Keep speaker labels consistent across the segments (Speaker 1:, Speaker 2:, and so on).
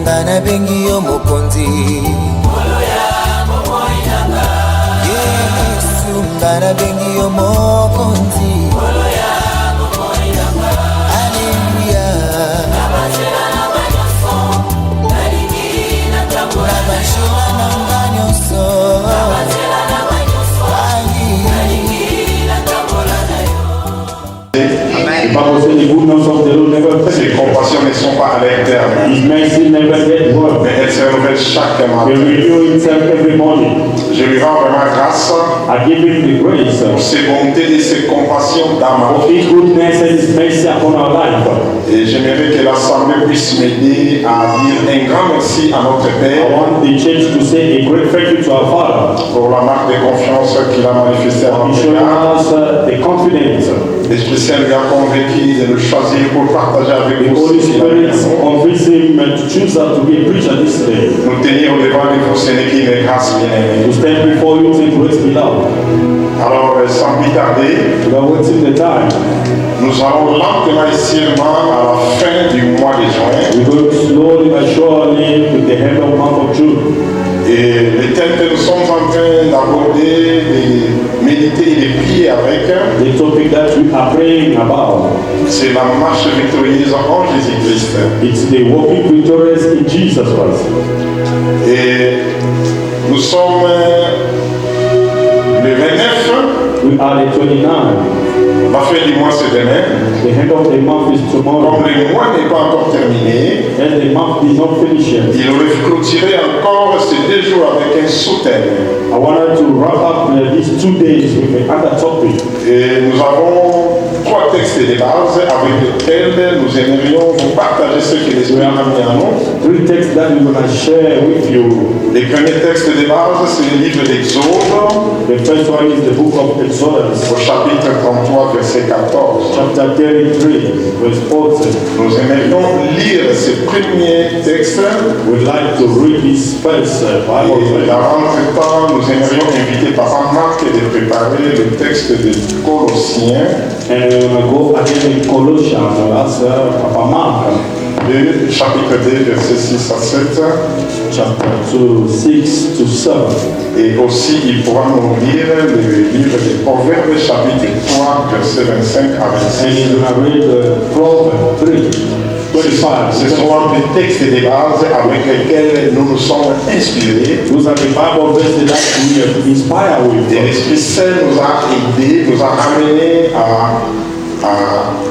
Speaker 1: Ngana bengi yo mokonzi Molo ya momo inanga Yesu ngana bengi yo mokonzi Molo ya momo inanga Alleluia Nabashela na banyoso Nalingi na tambula Nabashela na banyoso Nabashela na banyoso Nalingi na tambula na yo.
Speaker 2: Ses compassions ne sont pas à l'interne, mais elles se renouvellent chaque matin. Je lui rends vraiment grâce pour ses bontés et ses compassions dans ma vie. Et j'aimerais que l'Assemblée puisse m'aider à dire un grand merci à notre Père pour la marque de confiance qu'il a manifestée à notre égard. L'Esprit Saint lui a convaincu de le choisir pour partager avec vous. Nous tenir au devant de vous, ce n'est qu'une grâce bien-aimée. Alors, sans plus tarder, nous allons lentement et sûrement à la fin du mois de juin. Et le thème que nous sommes en train d'aborder, de méditer et de prier avec, c'est la marche victorieuse en Jésus-Christ. Et nous sommes le 29. La fin du mois c'est demain. Comme le mois n'est pas encore terminé, il aurait clôturé encore ces 2 jours avec un sous-thème. Et nous avons 3 textes de base avec lesquels nous aimerions vous partager ce que l'Esprit a mis en nous. Les premiers textes de base, c'est le livre d'Exode, au chapitre 33, verset 14. Nous aimerions lire ces premiers textes. Et dans l'entretemps, nous aimerions inviter Papa Marc de préparer le texte de Colossiens. Le chapitre 2, verset 6 à 7. Et aussi, il pourra nous lire le livre des Proverbes, chapitre 3, verset 25 à 26. Ce sont des textes de base avec lesquels nous nous sommes inspirés. Et l'Esprit Saint nous a aidés, nous a amenés à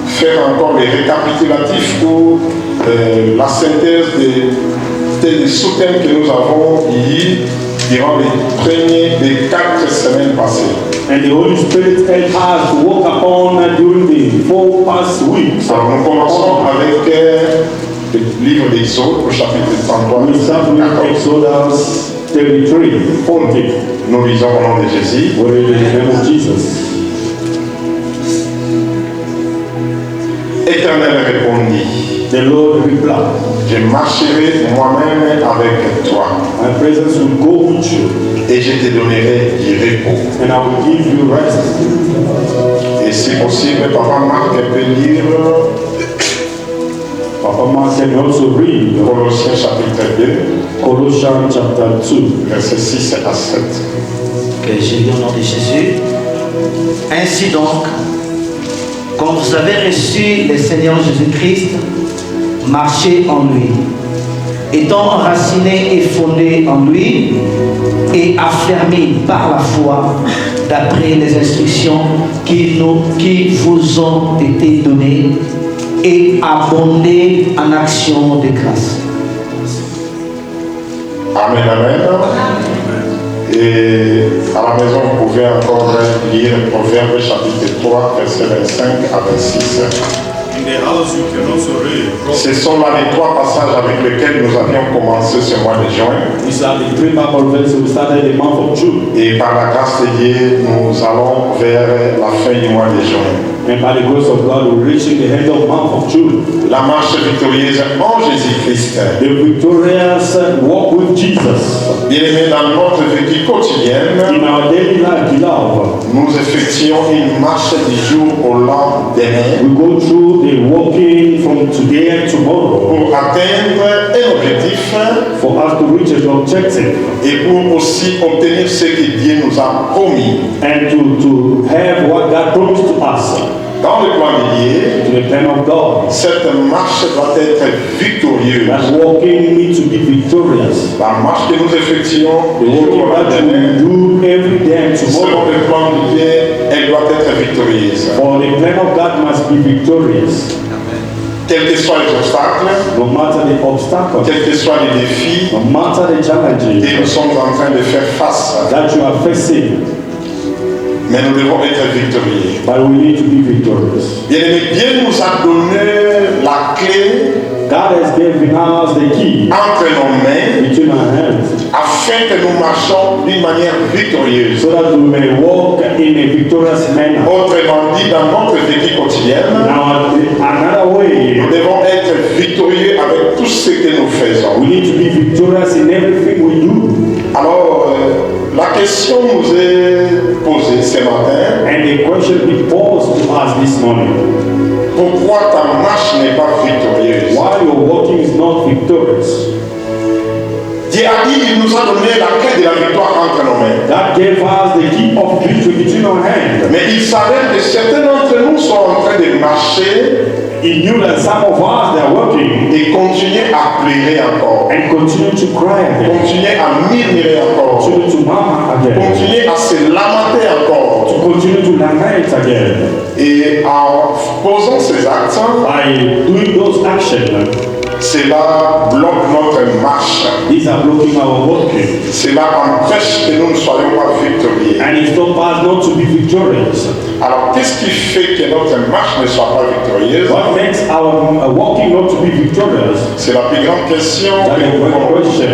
Speaker 2: faire encore les récapitulatifs pour la synthèse des sous-thèmes que nous avons eu durant les 4 semaines passées.
Speaker 3: And the Holy Spirit helped us to walk upon during the 4 past weeks.
Speaker 2: Alors nous commençons avec le livre d'Exode au chapitre 33.
Speaker 3: We start with Exodus 33, 40.
Speaker 2: Nous lisons au nom de Jésus.
Speaker 3: We read in the name of Jesus.
Speaker 2: Éternel répondit,
Speaker 3: The Lord replied,
Speaker 2: je marcherai moi-même avec toi.
Speaker 3: My presence will go with you,
Speaker 2: et je te donnerai du repos.
Speaker 3: and I will give you rest.
Speaker 2: Et si possible, Papa Marc peut lire
Speaker 3: Papa Mark can also read
Speaker 2: Colossiens chapitre 2,
Speaker 3: Colossians chapter 2,
Speaker 2: versets 6 à 7.
Speaker 4: Que j'ai lu au nom de Jésus. Ainsi donc, quand vous avez reçu le Seigneur Jésus-Christ, marchez en lui, étant enracinés et fondés en lui et affermis par la foi d'après les instructions qui vous ont été données, et abondez en action de grâce.
Speaker 2: Amen, amen. Et à la maison, vous pouvez encore lire Proverbes chapitre 3, verset 25 à 26. Ce sont là les 3 passages avec lesquels nous avions commencé ce mois de juin. Et par la grâce de Dieu, nous allons vers la fin du mois de juin.
Speaker 3: And by the grace of God, we're reaching the end of the month of June.
Speaker 2: La marche victorieuse en Jésus-Christ.
Speaker 3: The victorious walk with Jesus.
Speaker 2: Bien-aimés, dans notre vie quotidienne,
Speaker 3: In our daily life, beloved,
Speaker 2: nous effectuons une marche du jour au lendemain
Speaker 3: we go through the walking from today and tomorrow
Speaker 2: pour atteindre un objectif
Speaker 3: for us to reach an objective
Speaker 2: et pour aussi obtenir ce que Dieu nous a promis.
Speaker 3: and to have what God promised to us.
Speaker 2: Dans le plan de Dieu,
Speaker 3: To the plan of God.
Speaker 2: cette marche doit être victorieuse.
Speaker 3: That walking needs to be victorious.
Speaker 2: La marche que nous effectuons
Speaker 3: The
Speaker 2: du jour au
Speaker 3: walking that
Speaker 2: lendemain,
Speaker 3: we do every day and
Speaker 2: selon
Speaker 3: tomorrow.
Speaker 2: le plan de Dieu, elle doit être victorieuse.
Speaker 3: For the plan of God must be victorious.
Speaker 2: Quels que soient les obstacles,
Speaker 3: No matter the obstacles,
Speaker 2: quels que soient les défis,
Speaker 3: no matter the
Speaker 2: et
Speaker 3: challenges
Speaker 2: nous sommes en train de faire face.
Speaker 3: that you are facing,
Speaker 2: Mais nous devons être victorieux.
Speaker 3: but we need to be victorious.
Speaker 2: Bien-aimé, Dieu nous a donné la clé
Speaker 3: God has given us the key
Speaker 2: entre nos mains
Speaker 3: between our hands
Speaker 2: afin que nous marchions d'une manière victorieuse.
Speaker 3: so that we may walk in a victorious manner.
Speaker 2: Autrement dit, dans notre vie quotidienne,
Speaker 3: Now, another way,
Speaker 2: nous devons être victorieux avec tout ce que nous faisons.
Speaker 3: we need to be victorious in everything we do.
Speaker 2: Alors, la question nous est posée ce matin,
Speaker 3: And the question be posed to us this morning:
Speaker 2: pourquoi ta marche n'est pas victorieuse?
Speaker 3: why your walking is not victorious?
Speaker 2: Dieu a dit, il nous a donné la clé de la victoire entre nos mains.
Speaker 3: God gave us the key of victory between our hands.
Speaker 2: Mais il s'avère que certains d'entre nous sont en train de marcher
Speaker 3: He knew that some of us they are working
Speaker 2: et continuer à pleurer encore,
Speaker 3: and continue to cry again,
Speaker 2: continuer à murmurer encore,
Speaker 3: continue to murmur again,
Speaker 2: continuer à se lamenter encore.
Speaker 3: to continue to lament again.
Speaker 2: Et en posant ces actes,
Speaker 3: By doing those actions,
Speaker 2: cela bloque notre marche.
Speaker 3: these are blocking our walking,
Speaker 2: Cela empêche que nous ne soyons pas victorieux.
Speaker 3: and it stops us not to be victorious.
Speaker 2: Alors, qu'est-ce qui fait que notre marche ne soit pas victorieuse?
Speaker 3: What makes our walking not to be victorious?
Speaker 2: C'est la plus grande question
Speaker 3: That
Speaker 2: que
Speaker 3: is
Speaker 2: nous
Speaker 3: one
Speaker 2: avons.
Speaker 3: question.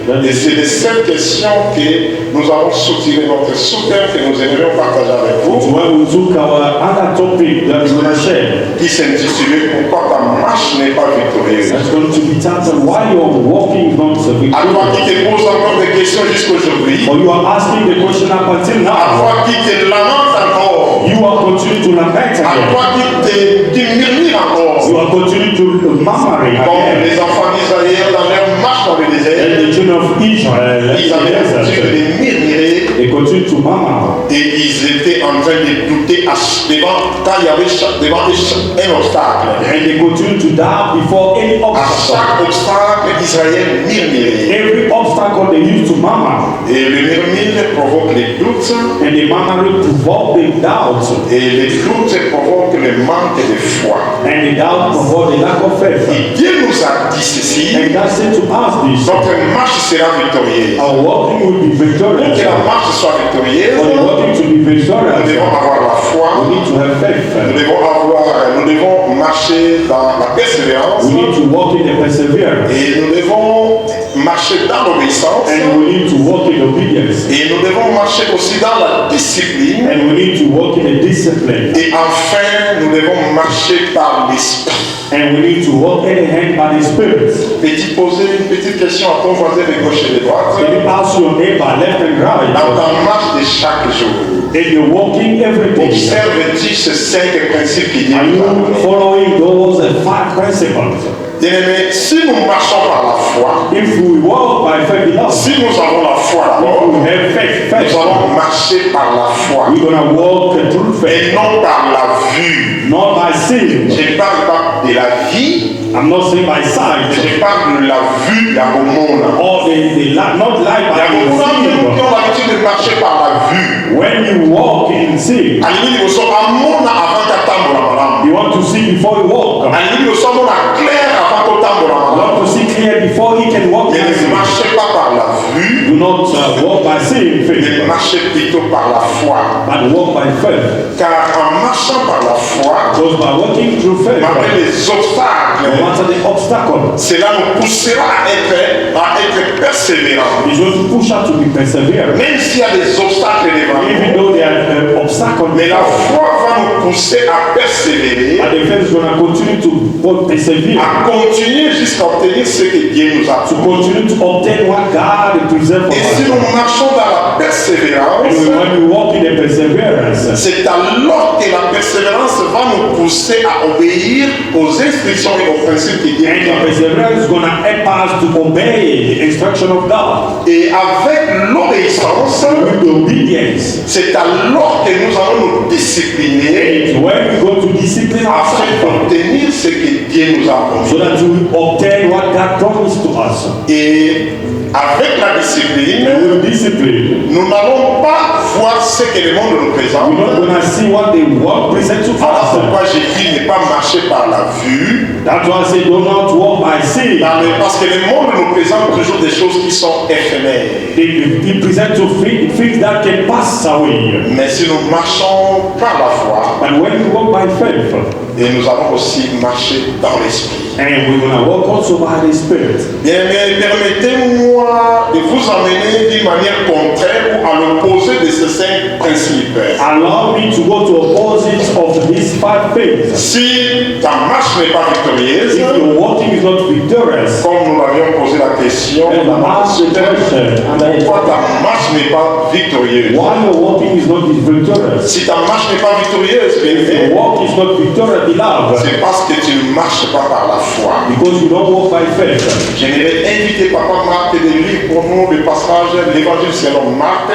Speaker 3: That
Speaker 2: Et
Speaker 3: is,
Speaker 2: c'est de cette question que nous avons soutiré notre soutien que nous aimerions partager avec vous,
Speaker 3: when we took our other topic that we're going to share.
Speaker 2: qui s'intitule Pourquoi ta marche n'est pas victorieuse.
Speaker 3: That's going to be titled Why Your Walking is Not
Speaker 2: À toi
Speaker 3: Victorious.
Speaker 2: qui te pose encore des questions jusqu'aujourd'hui,
Speaker 3: Or you are asking the question up until
Speaker 2: à
Speaker 3: now.
Speaker 2: toi qui te lamentes encore,
Speaker 3: You are continuing to lament
Speaker 2: à
Speaker 3: again.
Speaker 2: toi qui murmures encore,
Speaker 3: You are continuing to murmuring
Speaker 2: comme
Speaker 3: again.
Speaker 2: les enfants d'Israël dans leur marche dans le désert,
Speaker 3: And the children of Israel,
Speaker 2: ils avaient l'habitude de murmurer
Speaker 3: they continue to murmur.
Speaker 2: et ils étaient en train de douter quand il y avait devant un obstacle.
Speaker 3: And they continue to doubt before any
Speaker 2: À
Speaker 3: obstacle.
Speaker 2: chaque obstacle, Israël murmurait.
Speaker 3: Every obstacle they used to murmur.
Speaker 2: Et le murmure provoque les doutes,
Speaker 3: And the murmuring provoked the doubt.
Speaker 2: et les doutes provoquent le manque de foi.
Speaker 3: And the doubt provoked the lack of faith.
Speaker 2: Et Dieu nous a dit ceci,
Speaker 3: And God said to us this:
Speaker 2: notre marche sera victorieuse.
Speaker 3: our walking will be
Speaker 2: Pour que
Speaker 3: victorious.
Speaker 2: la marche soit victorieuse,
Speaker 3: For the walking to be
Speaker 2: nous
Speaker 3: victorious,
Speaker 2: devons avoir la foi,
Speaker 3: we need to have
Speaker 2: nous
Speaker 3: faith.
Speaker 2: devons marcher dans la persévérance,
Speaker 3: We need to walk in the perseverance.
Speaker 2: et nous devons marcher dans l'obéissance,
Speaker 3: And we need to walk in obedience.
Speaker 2: et nous devons marcher aussi dans la discipline,
Speaker 3: And we need to walk in the discipline.
Speaker 2: et enfin nous devons marcher par l'esprit.
Speaker 3: And we need to walk in the hand by the Spirit.
Speaker 2: Peux-tu poser une petite question à ton voisin de gauche et de droite?
Speaker 3: Can you ask your neighbor left and
Speaker 2: Dans
Speaker 3: right?
Speaker 2: ta marche de chaque jour,
Speaker 3: And you're walking every day.
Speaker 2: observes-tu ces 5 principes qui
Speaker 3: Are
Speaker 2: disent
Speaker 3: you following those 5 principles?
Speaker 2: Bien-aimés, si nous marchons par la foi,
Speaker 3: If we walk by faith,
Speaker 2: si nous avons la foi d'abord,
Speaker 3: we have faith first.
Speaker 2: nous allons marcher par la foi
Speaker 3: We're gonna walk through faith,
Speaker 2: et non par la vue.
Speaker 3: not by seeing.
Speaker 2: Je ne parle pas de la vie,
Speaker 3: I'm not saying by sight
Speaker 2: je parle de la vue, la monde.
Speaker 3: or not life
Speaker 2: Il y a
Speaker 3: by
Speaker 2: beaucoup d'entre nous qui
Speaker 3: seeing.
Speaker 2: ont l'habitude de marcher par la vue.
Speaker 3: When you walk in seeing,
Speaker 2: À limite, nous sommes à mon avant qu'attendre la
Speaker 3: you want to see before you walk.
Speaker 2: À limite, nous sommes à clair avant qu'attendre
Speaker 3: You
Speaker 2: la
Speaker 3: want to see clear before he can walk.
Speaker 2: Mais ne marchez pas par la vue,
Speaker 3: Do not walk by seeing
Speaker 2: mais
Speaker 3: faith,
Speaker 2: marchez plutôt par la foi.
Speaker 3: but walk by faith.
Speaker 2: Car en marchant par la foi,
Speaker 3: Because by walking through faith,
Speaker 2: malgré
Speaker 3: no
Speaker 2: les obstacles,
Speaker 3: matter the obstacle,
Speaker 2: cela nous poussera à être persévérants.
Speaker 3: is going to push us to be perseverant.
Speaker 2: Même s'il y a des obstacles devant
Speaker 3: Even
Speaker 2: nous,
Speaker 3: though there are obstacles,
Speaker 2: mais la foi va nous nous pousser à persévérer,
Speaker 3: And the faith is going to continue to persevere,
Speaker 2: à continuer jusqu'à obtenir ce que Dieu nous a
Speaker 3: to
Speaker 2: promis.
Speaker 3: continue to obtain what God preserved for
Speaker 2: Et si
Speaker 3: us.
Speaker 2: nous marchons dans la
Speaker 3: And
Speaker 2: persévérance,
Speaker 3: when we walk in the perseverance,
Speaker 2: c'est alors que la persévérance va nous pousser à obéir aux instructions et aux principes que Dieu
Speaker 3: and
Speaker 2: nous
Speaker 3: the
Speaker 2: a donnés.
Speaker 3: perseverance is going to help us to obey the instruction of God.
Speaker 2: Et avec l'obéissance,
Speaker 3: With the obedience,
Speaker 2: c'est alors que nous allons nous discipliner
Speaker 3: it's when we go to discipline
Speaker 2: afin
Speaker 3: ourselves
Speaker 2: d'obtenir ce que Dieu nous a
Speaker 3: so
Speaker 2: promis.
Speaker 3: that we obtain what God promised to us.
Speaker 2: Et avec la discipline,
Speaker 3: And with discipline,
Speaker 2: nous n'allons pas voir ce que le monde nous présente.
Speaker 3: we're not going to see what the world presents to
Speaker 2: Voilà
Speaker 3: us.
Speaker 2: pourquoi j'ai dit ne pas marcher par la vue,
Speaker 3: That's why I say do not walk by seeing.
Speaker 2: parce que le monde nous présente toujours des choses qui sont éphémères.
Speaker 3: They present to things that can pass away.
Speaker 2: Mais si nous marchons par la foi,
Speaker 3: And when we walk by faith,
Speaker 2: et nous allons aussi marcher dans l'esprit.
Speaker 3: and we're going to walk also by the Spirit.
Speaker 2: Bien, mais permettez-moi de vous emmener d'une manière contraire ou à l'opposé de ces 5 principes.
Speaker 3: Allow me to go to opposites of these 5 things.
Speaker 2: Si ta marche n'est pas victorieuse,
Speaker 3: If your walking is not victorious,
Speaker 2: comme nous l'avions posé la question,
Speaker 3: then ask the question,
Speaker 2: pourquoi ta marche n'est pas victorieuse?
Speaker 3: why your walking is not victorious?
Speaker 2: Si ta marche n'est pas victorieuse, bien
Speaker 3: If your
Speaker 2: aimé,
Speaker 3: walk is not victorious, beloved,
Speaker 2: c'est parce que tu ne marches pas par la foi.
Speaker 3: because you don't walk by faith.
Speaker 2: J'aimerais inviter Papa Marc de lire pour nous le passage de l'Évangile selon Marc,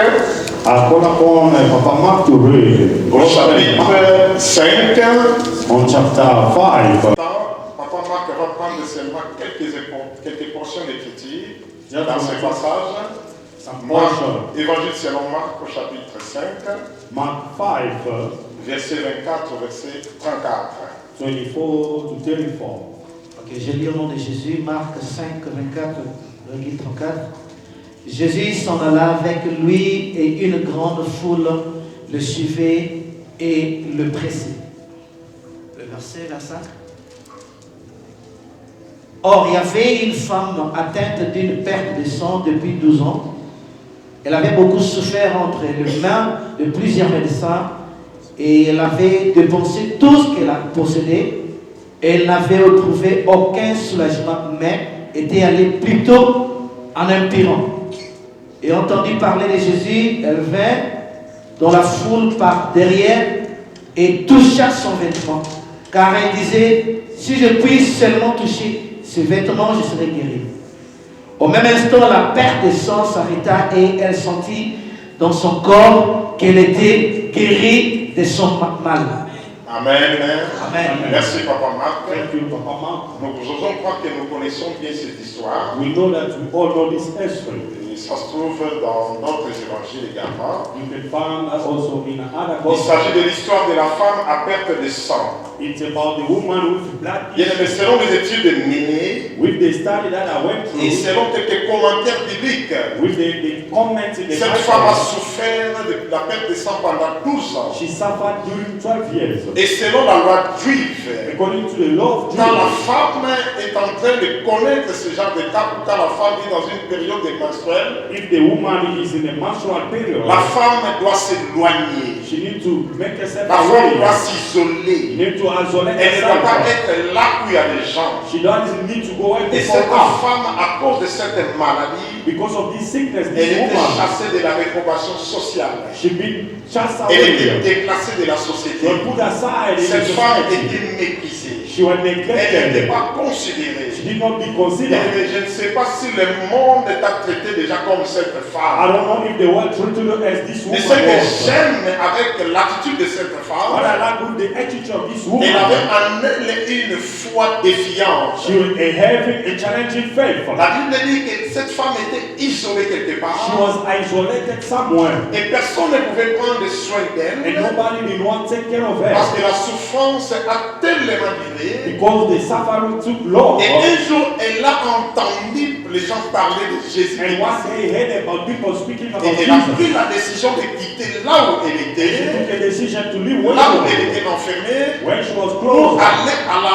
Speaker 3: I call upon Papa Mark to read
Speaker 2: au chapitre 5.
Speaker 3: on chapter 5.
Speaker 2: Papa Marc va prendre seulement quelques portions d'écriture dans ce passage. Marc, Évangile selon Marc au chapitre 5,
Speaker 3: Mark 5,
Speaker 2: verset 24 au verset 34.
Speaker 3: 24 to 34.
Speaker 4: Ok, je lis au nom de Jésus, Marc 5, 24, verset 34. Jésus s'en alla avec lui et une grande foule le suivait et le pressait. Le verset là, ça. Or, il y avait une femme atteinte d'une perte de sang depuis 12 ans. Elle avait beaucoup souffert entre les mains de plusieurs médecins et elle avait dépensé tout ce qu'elle a possédé. Elle n'avait trouvé aucun soulagement, mais était allée plutôt en empirant. Et entendu parler de Jésus, elle vint dans la foule par derrière et toucha son vêtement. Car elle disait, si je puis seulement toucher ses vêtements, je serai guéri. Au même instant, la perte de sang s'arrêta et elle sentit dans son corps qu'elle était guérie de son mal.
Speaker 2: Amen.
Speaker 4: Amen.
Speaker 2: Merci Papa Marc.
Speaker 3: Thank you, Papa Mark.
Speaker 2: Nous osons croire que nous connaissons bien cette histoire.
Speaker 3: We know that we all know this history.
Speaker 2: Et ça se trouve dans d'autres évangiles également.
Speaker 3: You can find that also in other
Speaker 2: Il s'agit
Speaker 3: gospels.
Speaker 2: de l'histoire de la femme à perte de sang.
Speaker 3: It's about the woman with blood
Speaker 2: Bien aimé,
Speaker 3: issue.
Speaker 2: selon les études menées
Speaker 3: With the study that I went
Speaker 2: et
Speaker 3: through,
Speaker 2: selon quelques commentaires bibliques,
Speaker 3: with the comments in the
Speaker 2: cette femme a
Speaker 3: Bible,
Speaker 2: souffert de la perte de sang pendant 12 ans.
Speaker 3: she suffered during 12 years.
Speaker 2: Et selon la loi juive,
Speaker 3: According to the law of
Speaker 2: quand la
Speaker 3: Jesus,
Speaker 2: femme est en train de connaître ce genre de cas, ou quand la femme est dans une période menstruelle,
Speaker 3: if the woman is in a menstrual period,
Speaker 2: la femme doit s'éloigner.
Speaker 3: she needs to make herself
Speaker 2: La femme doit
Speaker 3: away. She
Speaker 2: s'isoler.
Speaker 3: needs to isolate
Speaker 2: Elle ne doit pas
Speaker 3: herself.
Speaker 2: être là où il y a des gens.
Speaker 3: She doesn't need to go and
Speaker 2: Et
Speaker 3: fall
Speaker 2: cette
Speaker 3: out.
Speaker 2: femme, à cause de cette maladie,
Speaker 3: Because of this sickness,
Speaker 2: elle
Speaker 3: this
Speaker 2: était
Speaker 3: woman,
Speaker 2: chassée de la réprobation sociale.
Speaker 3: she been chased
Speaker 2: Elle était
Speaker 3: away.
Speaker 2: déclassée de la
Speaker 3: She
Speaker 2: société.
Speaker 3: was put aside in
Speaker 2: Cette
Speaker 3: the
Speaker 2: femme
Speaker 3: society.
Speaker 2: était méprisée.
Speaker 3: She was
Speaker 2: Elle n'était
Speaker 3: neglected.
Speaker 2: pas considérée.
Speaker 3: She did not be
Speaker 2: Mais
Speaker 3: considered.
Speaker 2: je ne sais pas si le monde t'a traité déjà comme cette
Speaker 3: I
Speaker 2: femme.
Speaker 3: don't know if the world treated her as this
Speaker 2: Mais
Speaker 3: woman
Speaker 2: ce que
Speaker 3: was.
Speaker 2: j'aime avec l'attitude de cette
Speaker 3: What
Speaker 2: femme,
Speaker 3: I like with the attitude of this
Speaker 2: elle avait
Speaker 3: woman,
Speaker 2: en elle une foi défiante.
Speaker 3: she was a having a challenging faith.
Speaker 2: La Bible dit que cette femme était isolée quelque
Speaker 3: She
Speaker 2: part
Speaker 3: was isolated somewhere,
Speaker 2: et personne ne pouvait prendre soin
Speaker 3: and
Speaker 2: d'elle
Speaker 3: nobody did not take care of
Speaker 2: parce
Speaker 3: her
Speaker 2: que la souffrance a tellement duré.
Speaker 3: because the suffering took long.
Speaker 2: Et un jour, elle a entendu les gens parler de Jésus.
Speaker 3: And one day, heard about people speaking about
Speaker 2: Et elle a
Speaker 3: Jesus.
Speaker 2: pris la décision de quitter là où elle
Speaker 3: She
Speaker 2: était,
Speaker 3: took a decision to leave where
Speaker 2: là où
Speaker 3: she
Speaker 2: elle
Speaker 3: was.
Speaker 2: était enfermée,
Speaker 3: When she was
Speaker 2: pour
Speaker 3: close,
Speaker 2: aller à la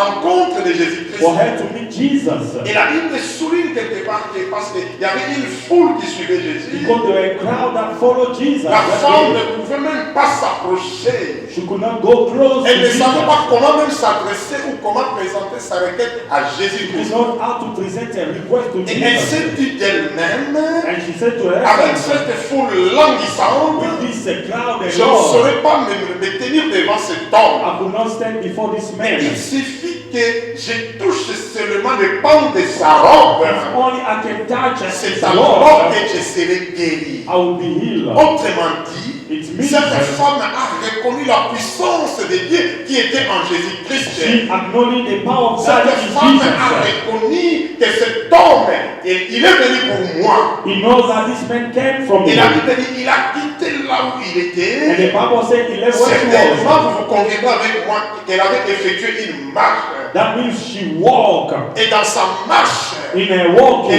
Speaker 2: rencontre de Jésus-Christ. Jésus-Christ.
Speaker 3: for her to meet Jesus.
Speaker 2: Et la Bible souligne quelque part que parce qu'il y avait une foule qui suivait Jésus,
Speaker 3: Because there were a crowd that followed Jesus.
Speaker 2: la
Speaker 3: that
Speaker 2: femme
Speaker 3: day.
Speaker 2: ne pouvait même pas s'approcher.
Speaker 3: She could not go close
Speaker 2: Elle
Speaker 3: to
Speaker 2: ne savait
Speaker 3: Jesus.
Speaker 2: pas comment même s'adresser ou comment présenter sa requête à
Speaker 3: She
Speaker 2: Jésus-Christ.
Speaker 3: did not how to present a request to
Speaker 2: Et elle
Speaker 3: Jesus.
Speaker 2: s'est dit d'elle-même,
Speaker 3: And she said to
Speaker 2: avec
Speaker 3: herself,
Speaker 2: cette foule languissante,
Speaker 3: with this crowd
Speaker 2: je ne
Speaker 3: alone,
Speaker 2: saurais pas me tenir devant cet homme.
Speaker 3: I could not stand before this man.
Speaker 2: Il suffit que je touche seulement le pan de sa robe.
Speaker 3: If only I can touch
Speaker 2: C'est
Speaker 3: his
Speaker 2: alors
Speaker 3: robe,
Speaker 2: que je serai guéri.
Speaker 3: I will be healed.
Speaker 2: Autrement dit,
Speaker 3: It means
Speaker 2: cette
Speaker 3: that
Speaker 2: femme a reconnu la puissance de Dieu qui était en Jésus-Christ.
Speaker 3: she acknowledged the power of God
Speaker 2: Cette
Speaker 3: in
Speaker 2: femme
Speaker 3: Jesus.
Speaker 2: a reconnu que cet homme, il est venu pour moi.
Speaker 3: He knows that this man came from
Speaker 2: Et la
Speaker 3: him.
Speaker 2: Bible dit, il a quitté là où il
Speaker 3: And
Speaker 2: était.
Speaker 3: the Bible said he left where she was.
Speaker 2: Certainement, vous vous conviendrez avec moi qu'elle avait effectué une marche.
Speaker 3: That means she walked.
Speaker 2: Et dans sa marche,
Speaker 3: In her
Speaker 2: elle
Speaker 3: walking,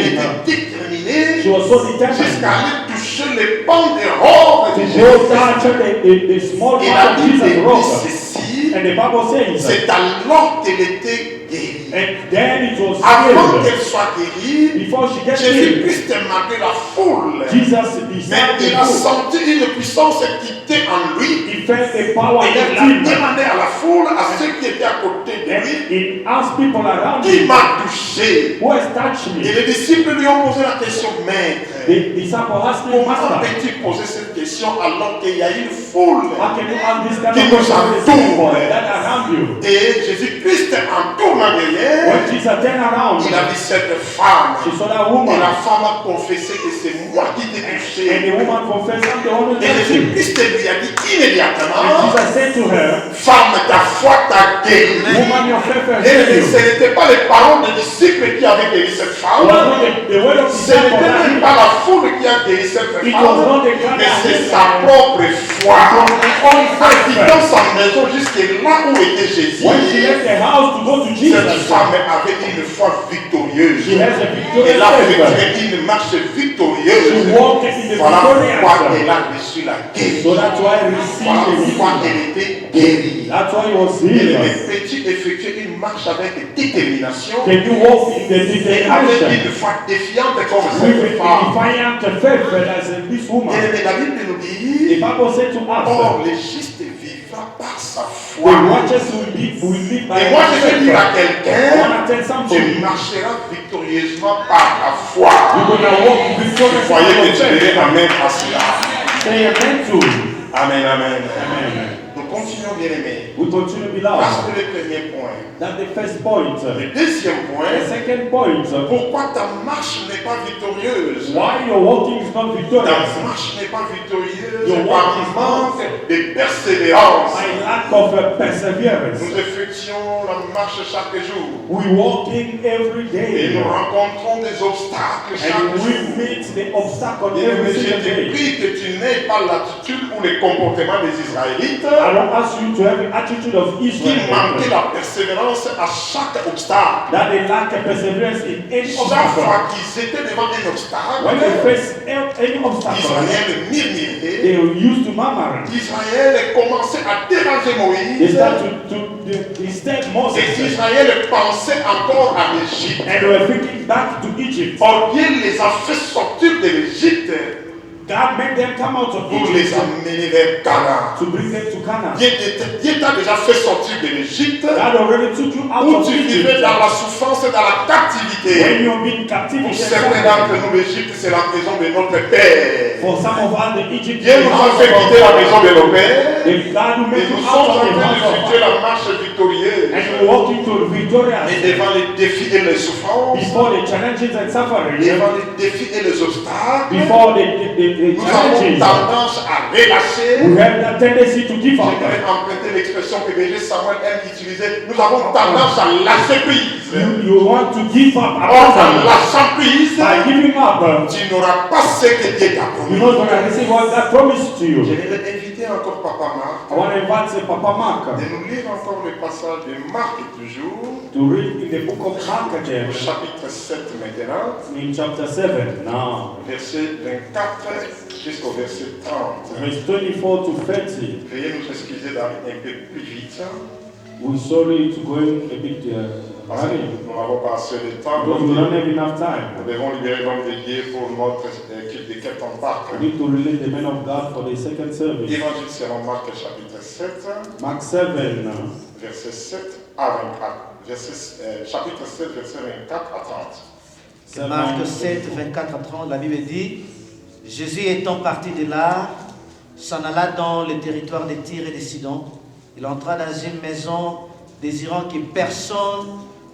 Speaker 2: était déterminée
Speaker 3: she was so determined
Speaker 2: jusqu'à aller toucher les pans des robes
Speaker 3: to
Speaker 2: de
Speaker 3: go
Speaker 2: Jésus.
Speaker 3: touch the small
Speaker 2: Et la
Speaker 3: part of
Speaker 2: Bible
Speaker 3: Jesus'
Speaker 2: dit
Speaker 3: robe.
Speaker 2: ceci,
Speaker 3: And the Bible says,
Speaker 2: c'est alors qu'elle était guérie.
Speaker 3: and then it was
Speaker 2: Avant
Speaker 3: healed.
Speaker 2: qu'elle soit guérie,
Speaker 3: Before she gets healed,
Speaker 2: Jésus-Christ marquait la foule.
Speaker 3: Jesus
Speaker 2: Mais
Speaker 3: decided
Speaker 2: il a
Speaker 3: to
Speaker 2: senti une puissance quitter en lui.
Speaker 3: He felt the power
Speaker 2: Et il a
Speaker 3: in him.
Speaker 2: demandé à la foule, à ceux qui étaient à côté de
Speaker 3: And
Speaker 2: lui,
Speaker 3: he asked people around
Speaker 2: qui
Speaker 3: him,
Speaker 2: m'a touché?
Speaker 3: who has touched
Speaker 2: Et
Speaker 3: me?
Speaker 2: les disciples lui ont posé la question, Maître,
Speaker 3: The disciple asked him,
Speaker 2: comment
Speaker 3: Master,
Speaker 2: peux-tu poser cette question alors qu'il y a une foule?
Speaker 3: how can you ask this kind
Speaker 2: Qui
Speaker 3: of
Speaker 2: nous
Speaker 3: question to the
Speaker 2: entoure.
Speaker 3: people that are around you?
Speaker 2: Et Jésus-Christ, en tournant derrière,
Speaker 3: When Jesus turned around,
Speaker 2: il a vu cette femme.
Speaker 3: she saw that
Speaker 2: Et
Speaker 3: woman,
Speaker 2: la femme a confessé que c'est moi qui t'ai
Speaker 3: and
Speaker 2: touché.
Speaker 3: the woman confessed, I'm the one who
Speaker 2: Et
Speaker 3: touched you.
Speaker 2: Jésus-Christ lui a dit
Speaker 3: And
Speaker 2: immédiatement,
Speaker 3: Jesus said to her,
Speaker 2: femme, ta foi t'a guéri.
Speaker 3: woman, your faith has
Speaker 2: Et
Speaker 3: healed
Speaker 2: ce
Speaker 3: you.
Speaker 2: n'était pas les paroles des disciples qui avaient guéri cette
Speaker 3: It
Speaker 2: femme.
Speaker 3: was not the word of
Speaker 2: Ce
Speaker 3: disciple
Speaker 2: n'était même
Speaker 3: that
Speaker 2: pas la foule qui a guéri cette
Speaker 3: It was
Speaker 2: femme,
Speaker 3: not the crowd
Speaker 2: mais
Speaker 3: that
Speaker 2: c'est
Speaker 3: healed
Speaker 2: sa
Speaker 3: her.
Speaker 2: propre foi.
Speaker 3: Own
Speaker 2: En quittant
Speaker 3: faith.
Speaker 2: sa maison jusque là où était Jésus,
Speaker 3: When she left the house to go to
Speaker 2: cette
Speaker 3: Jesus,
Speaker 2: femme avait une foi victorieuse.
Speaker 3: she has a
Speaker 2: Elle a
Speaker 3: victorious faith.
Speaker 2: fait une marche
Speaker 3: She
Speaker 2: victorieuse.
Speaker 3: walked in the
Speaker 2: Voilà pourquoi
Speaker 3: victorious.
Speaker 2: elle a reçu la
Speaker 3: So
Speaker 2: guérison.
Speaker 3: that's why I
Speaker 2: Voilà
Speaker 3: received the
Speaker 2: pourquoi
Speaker 3: healing.
Speaker 2: elle était guérie.
Speaker 3: That's why he was
Speaker 2: Elle
Speaker 3: healed.
Speaker 2: avait effectué une marche avec détermination.
Speaker 3: Can you walk in the
Speaker 2: Et avec
Speaker 3: determination
Speaker 2: une foi défiante comme
Speaker 3: with
Speaker 2: cette
Speaker 3: a
Speaker 2: femme.
Speaker 3: defiant faith as this woman?
Speaker 2: Et la Bible nous
Speaker 3: The
Speaker 2: dit,
Speaker 3: Bible said to
Speaker 2: or
Speaker 3: us,
Speaker 2: le juste vivra par sa
Speaker 3: the
Speaker 2: foi.
Speaker 3: righteous will live by
Speaker 2: Et moi je vais dire à
Speaker 3: faith. I
Speaker 2: quelqu'un,
Speaker 3: want to tell
Speaker 2: tu
Speaker 3: something.
Speaker 2: marcheras victorieusement par la foi.
Speaker 3: You're going to walk
Speaker 2: Vous
Speaker 3: victoriously
Speaker 2: voyez
Speaker 3: by
Speaker 2: que tu dirais
Speaker 3: faith.
Speaker 2: amen à cela.
Speaker 3: Say amen to.
Speaker 2: Amen, amen.
Speaker 3: Amen.
Speaker 2: Nous continuons bien aimés.
Speaker 3: We continue to be
Speaker 2: Parce
Speaker 3: loud.
Speaker 2: que le premier point.
Speaker 3: That's the first point.
Speaker 2: Le deuxième
Speaker 3: The
Speaker 2: point,
Speaker 3: second point,
Speaker 2: pourquoi ta marche n'est pas victorieuse?
Speaker 3: why your walking is not
Speaker 2: Ta
Speaker 3: victorious?
Speaker 2: marche n'est pas victorieuse
Speaker 3: Your
Speaker 2: par
Speaker 3: walk is
Speaker 2: manque de persévérance.
Speaker 3: By lack of perseverance.
Speaker 2: Nous effectuons la marche chaque jour
Speaker 3: We walking every
Speaker 2: et
Speaker 3: day.
Speaker 2: nous rencontrons des obstacles chaque
Speaker 3: And we
Speaker 2: jour.
Speaker 3: meet the obstacle
Speaker 2: Et
Speaker 3: every
Speaker 2: je
Speaker 3: single
Speaker 2: te
Speaker 3: day.
Speaker 2: prie que tu n'aies pas l'attitude ou les comportements des Israélites
Speaker 3: I don't ask you to have the attitude of
Speaker 2: qui
Speaker 3: Israel.
Speaker 2: manquaient la persévérance à chaque obstacle.
Speaker 3: That they lack a perseverance in any
Speaker 2: Chaque
Speaker 3: obstacle.
Speaker 2: fois qu'ils étaient devant un
Speaker 3: When they
Speaker 2: obstacle,
Speaker 3: face any obstacle,
Speaker 2: Israël murmurait.
Speaker 3: they used to murmur.
Speaker 2: Israël commençait à déranger
Speaker 3: They
Speaker 2: Moïse.
Speaker 3: start they step Moses.
Speaker 2: Et Israël pensait encore à l'Égypte.
Speaker 3: And they were thinking back to Egypt.
Speaker 2: Or Dieu les a fait sortir de l'Égypte
Speaker 3: God made them come out of
Speaker 2: pour les
Speaker 3: Egypt
Speaker 2: amener vers Canaan.
Speaker 3: to bring them to Canaan.
Speaker 2: Dieu t'a déjà fait sortir de l'Égypte
Speaker 3: God already took you out
Speaker 2: où
Speaker 3: of
Speaker 2: tu vivais
Speaker 3: Egypt.
Speaker 2: dans la souffrance et dans la
Speaker 3: When
Speaker 2: captivité.
Speaker 3: you've been captive,
Speaker 2: Pour certains d'entre nous, l'Égypte, c'est la maison de notre Père.
Speaker 3: for some of us, the Egypt
Speaker 2: Dieu nous a fait quitter la maison de nos pères.
Speaker 3: the God who
Speaker 2: Et
Speaker 3: made
Speaker 2: nous
Speaker 3: you
Speaker 2: sommes
Speaker 3: out
Speaker 2: en
Speaker 3: of the
Speaker 2: train
Speaker 3: house of
Speaker 2: d'effectuer la marche victorieuse.
Speaker 3: and you're walking to victorious
Speaker 2: Mais devant les défis et les souffrances,
Speaker 3: before the challenges and suffering,
Speaker 2: devant les défis et les obstacles,
Speaker 3: before the
Speaker 2: nous avons
Speaker 3: challenges,
Speaker 2: tendance à relâcher.
Speaker 3: we have that tendency to give up.
Speaker 2: J'aimerais emprunter l'expression que BG Samuel aime utiliser. Nous avons tendance à lâcher prise.
Speaker 3: You want to give up
Speaker 2: Or, en
Speaker 3: abandon.
Speaker 2: lâchant prise,
Speaker 3: By giving up,
Speaker 2: tu n'auras pas ce que Dieu t'a promis.
Speaker 3: you're not going to receive what God promised to you.
Speaker 2: J'aimerais inviter encore Papa Marc
Speaker 3: I want to invite Papa Mark
Speaker 2: de nous lire encore le passage de Marc toujours,
Speaker 3: to read in the book of Mark again,
Speaker 2: au chapitre 7 maintenant,
Speaker 3: in chapter 7 now,
Speaker 2: verset 24 jusqu'au verset 30.
Speaker 3: verse 24 to 30.
Speaker 2: Veuillez nous excuser d'aller un peu plus vite.
Speaker 3: We're sorry to go in a bit
Speaker 2: Parce que nous n'avons pas assez de temps.
Speaker 3: Because we don't have enough time.
Speaker 2: Nous devons libérer l'homme de Dieu pour notre équipe de Kelton Park.
Speaker 3: We need to release the men of God for the second service.
Speaker 2: Évangile selon Marc chapitre 7,
Speaker 3: Mark 7,
Speaker 2: verset 7 à 24. Chapitre 7, verset 24 à 30.
Speaker 4: Marc 7, 24 à 30, la Bible dit, Jésus étant parti de là, s'en alla dans le territoire de Tyr et de Sidon. Il entra dans une maison désirant que personne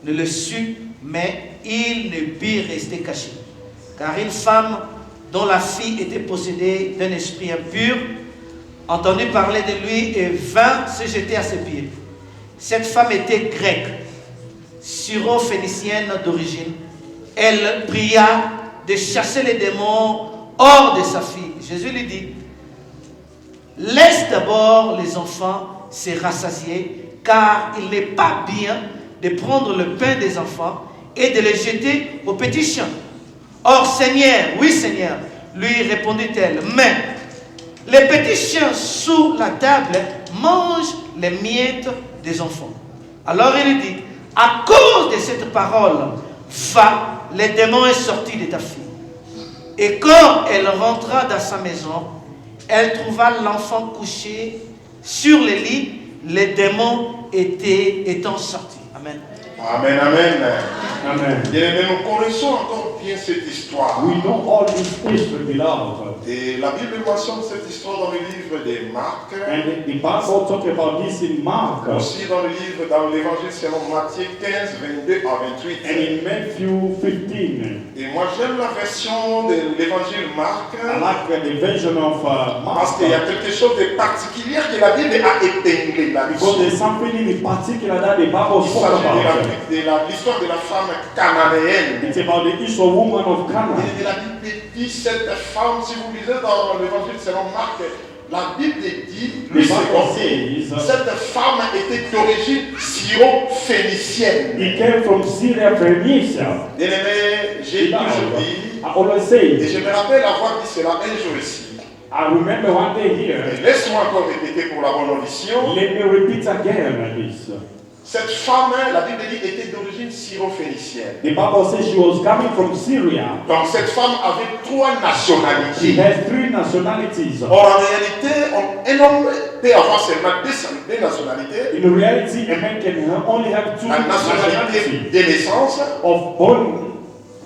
Speaker 4: ne le sût, mais il ne put rester caché. Car une femme dont la fille était possédée d'un esprit impur, entendit parler de lui et vint se jeter à ses pieds. Cette femme était grecque, syro-phénicienne d'origine. Elle pria de chasser les démons hors de sa fille. Jésus lui dit, laisse d'abord les enfants se rassasier, car il n'est pas bien de prendre le pain des enfants et de le jeter aux petits chiens. Or, Seigneur, oui Seigneur, lui répondit-elle, mais les petits chiens sous la table mangent les miettes des enfants. Alors il dit, à cause de cette parole, va, le démon est sorti de ta fille. Et quand elle rentra dans sa maison, elle trouva l'enfant couché sur le lit, les démons étant sortis. Amen.
Speaker 2: Amen, amen.
Speaker 3: Amen.
Speaker 2: Bien, mais nous connaissons encore bien cette histoire.
Speaker 3: We know all this history, beloved.
Speaker 2: Et la Bible mentionne cette histoire dans le livre de Marc,
Speaker 3: And the Bible talk about this in Mark,
Speaker 2: aussi dans l'évangile selon Matthieu 15, 22 à 28.
Speaker 3: and in Matthew 15.
Speaker 2: Et moi j'aime la version de l'évangile Marc,
Speaker 3: I like the version of
Speaker 2: parce
Speaker 3: Mark,
Speaker 2: qu'il y a quelque chose de particulier que la Bible a épinglé
Speaker 3: because
Speaker 2: là-dessus.
Speaker 3: there's something in particular that the Bible
Speaker 2: Il
Speaker 3: spoke
Speaker 2: s'agit
Speaker 3: about.
Speaker 2: de l'histoire de la femme cananéenne.
Speaker 3: It's about the issue of woman of Canaan.
Speaker 2: Et la Bible dit cette femme, si vous lisez dans l'évangile selon Marc, la Bible dit,
Speaker 3: The Bible says
Speaker 2: cette femme était d'origine syro-phénicienne.
Speaker 3: he came from Syria, Phoenicia.
Speaker 2: Bien-aimé, j'ai toujours dit,
Speaker 3: I always
Speaker 2: et
Speaker 3: say,
Speaker 2: je me rappelle avoir dit cela un jour ici.
Speaker 3: I remember one day here.
Speaker 2: Et laisse-moi encore répéter pour la bonne audition.
Speaker 3: Let me repeat again this.
Speaker 2: Cette femme, la Bible dit, était d'origine syro-phénicienne.
Speaker 3: The Bible says she was coming from Syria.
Speaker 2: Donc cette femme avait 3
Speaker 3: She
Speaker 2: nationalités.
Speaker 3: has 3 nationalities.
Speaker 2: Or en réalité, un homme peut avoir seulement 2 nationalités.
Speaker 3: In reality, a man can only have 2
Speaker 2: La nationalité
Speaker 3: nationalities
Speaker 2: de naissance
Speaker 3: of born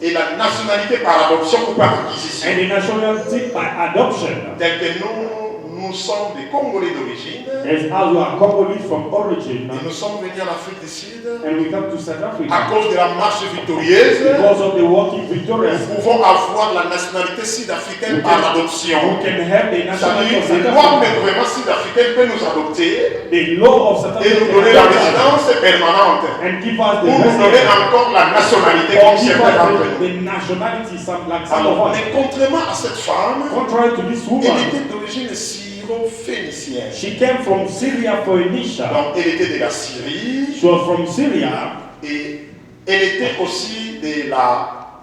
Speaker 2: et la nationalité par adoption ou par acquisition.
Speaker 3: and the nationality by adoption.
Speaker 2: Tel que nous sommes des Congolais d'origine
Speaker 3: As we are Congolese from origin,
Speaker 2: et nous sommes venus en Afrique du Sud
Speaker 3: and we come to South
Speaker 2: à
Speaker 3: Africa
Speaker 2: cause de la marche victorieuse.
Speaker 3: because of the walking victorious.
Speaker 2: Nous pouvons avoir la nationalité sud-africaine par adoption.
Speaker 3: We can have the nationality of
Speaker 2: C'est-à-dire, le
Speaker 3: South
Speaker 2: loi
Speaker 3: Africa.
Speaker 2: gouvernement sud-africain peut nous adopter
Speaker 3: The law of South
Speaker 2: et
Speaker 3: Africa
Speaker 2: nous donner la
Speaker 3: can
Speaker 2: résidence permanente.
Speaker 3: and give us the
Speaker 2: Ou nous donner
Speaker 3: residence.
Speaker 2: encore la nationalité
Speaker 3: Or
Speaker 2: comme
Speaker 3: give
Speaker 2: certains d'entre
Speaker 3: us
Speaker 2: nous.
Speaker 3: the nationality, like some of
Speaker 2: Alors,
Speaker 3: us.
Speaker 2: mais contrairement à cette femme,
Speaker 3: Contrary to this
Speaker 2: elle
Speaker 3: woman,
Speaker 2: était d'origine syro-phénicienne.
Speaker 3: she came from Syria, Phoenicia.
Speaker 2: Donc, elle était de la Syrie
Speaker 3: She was from Syria,
Speaker 2: et elle était aussi de la.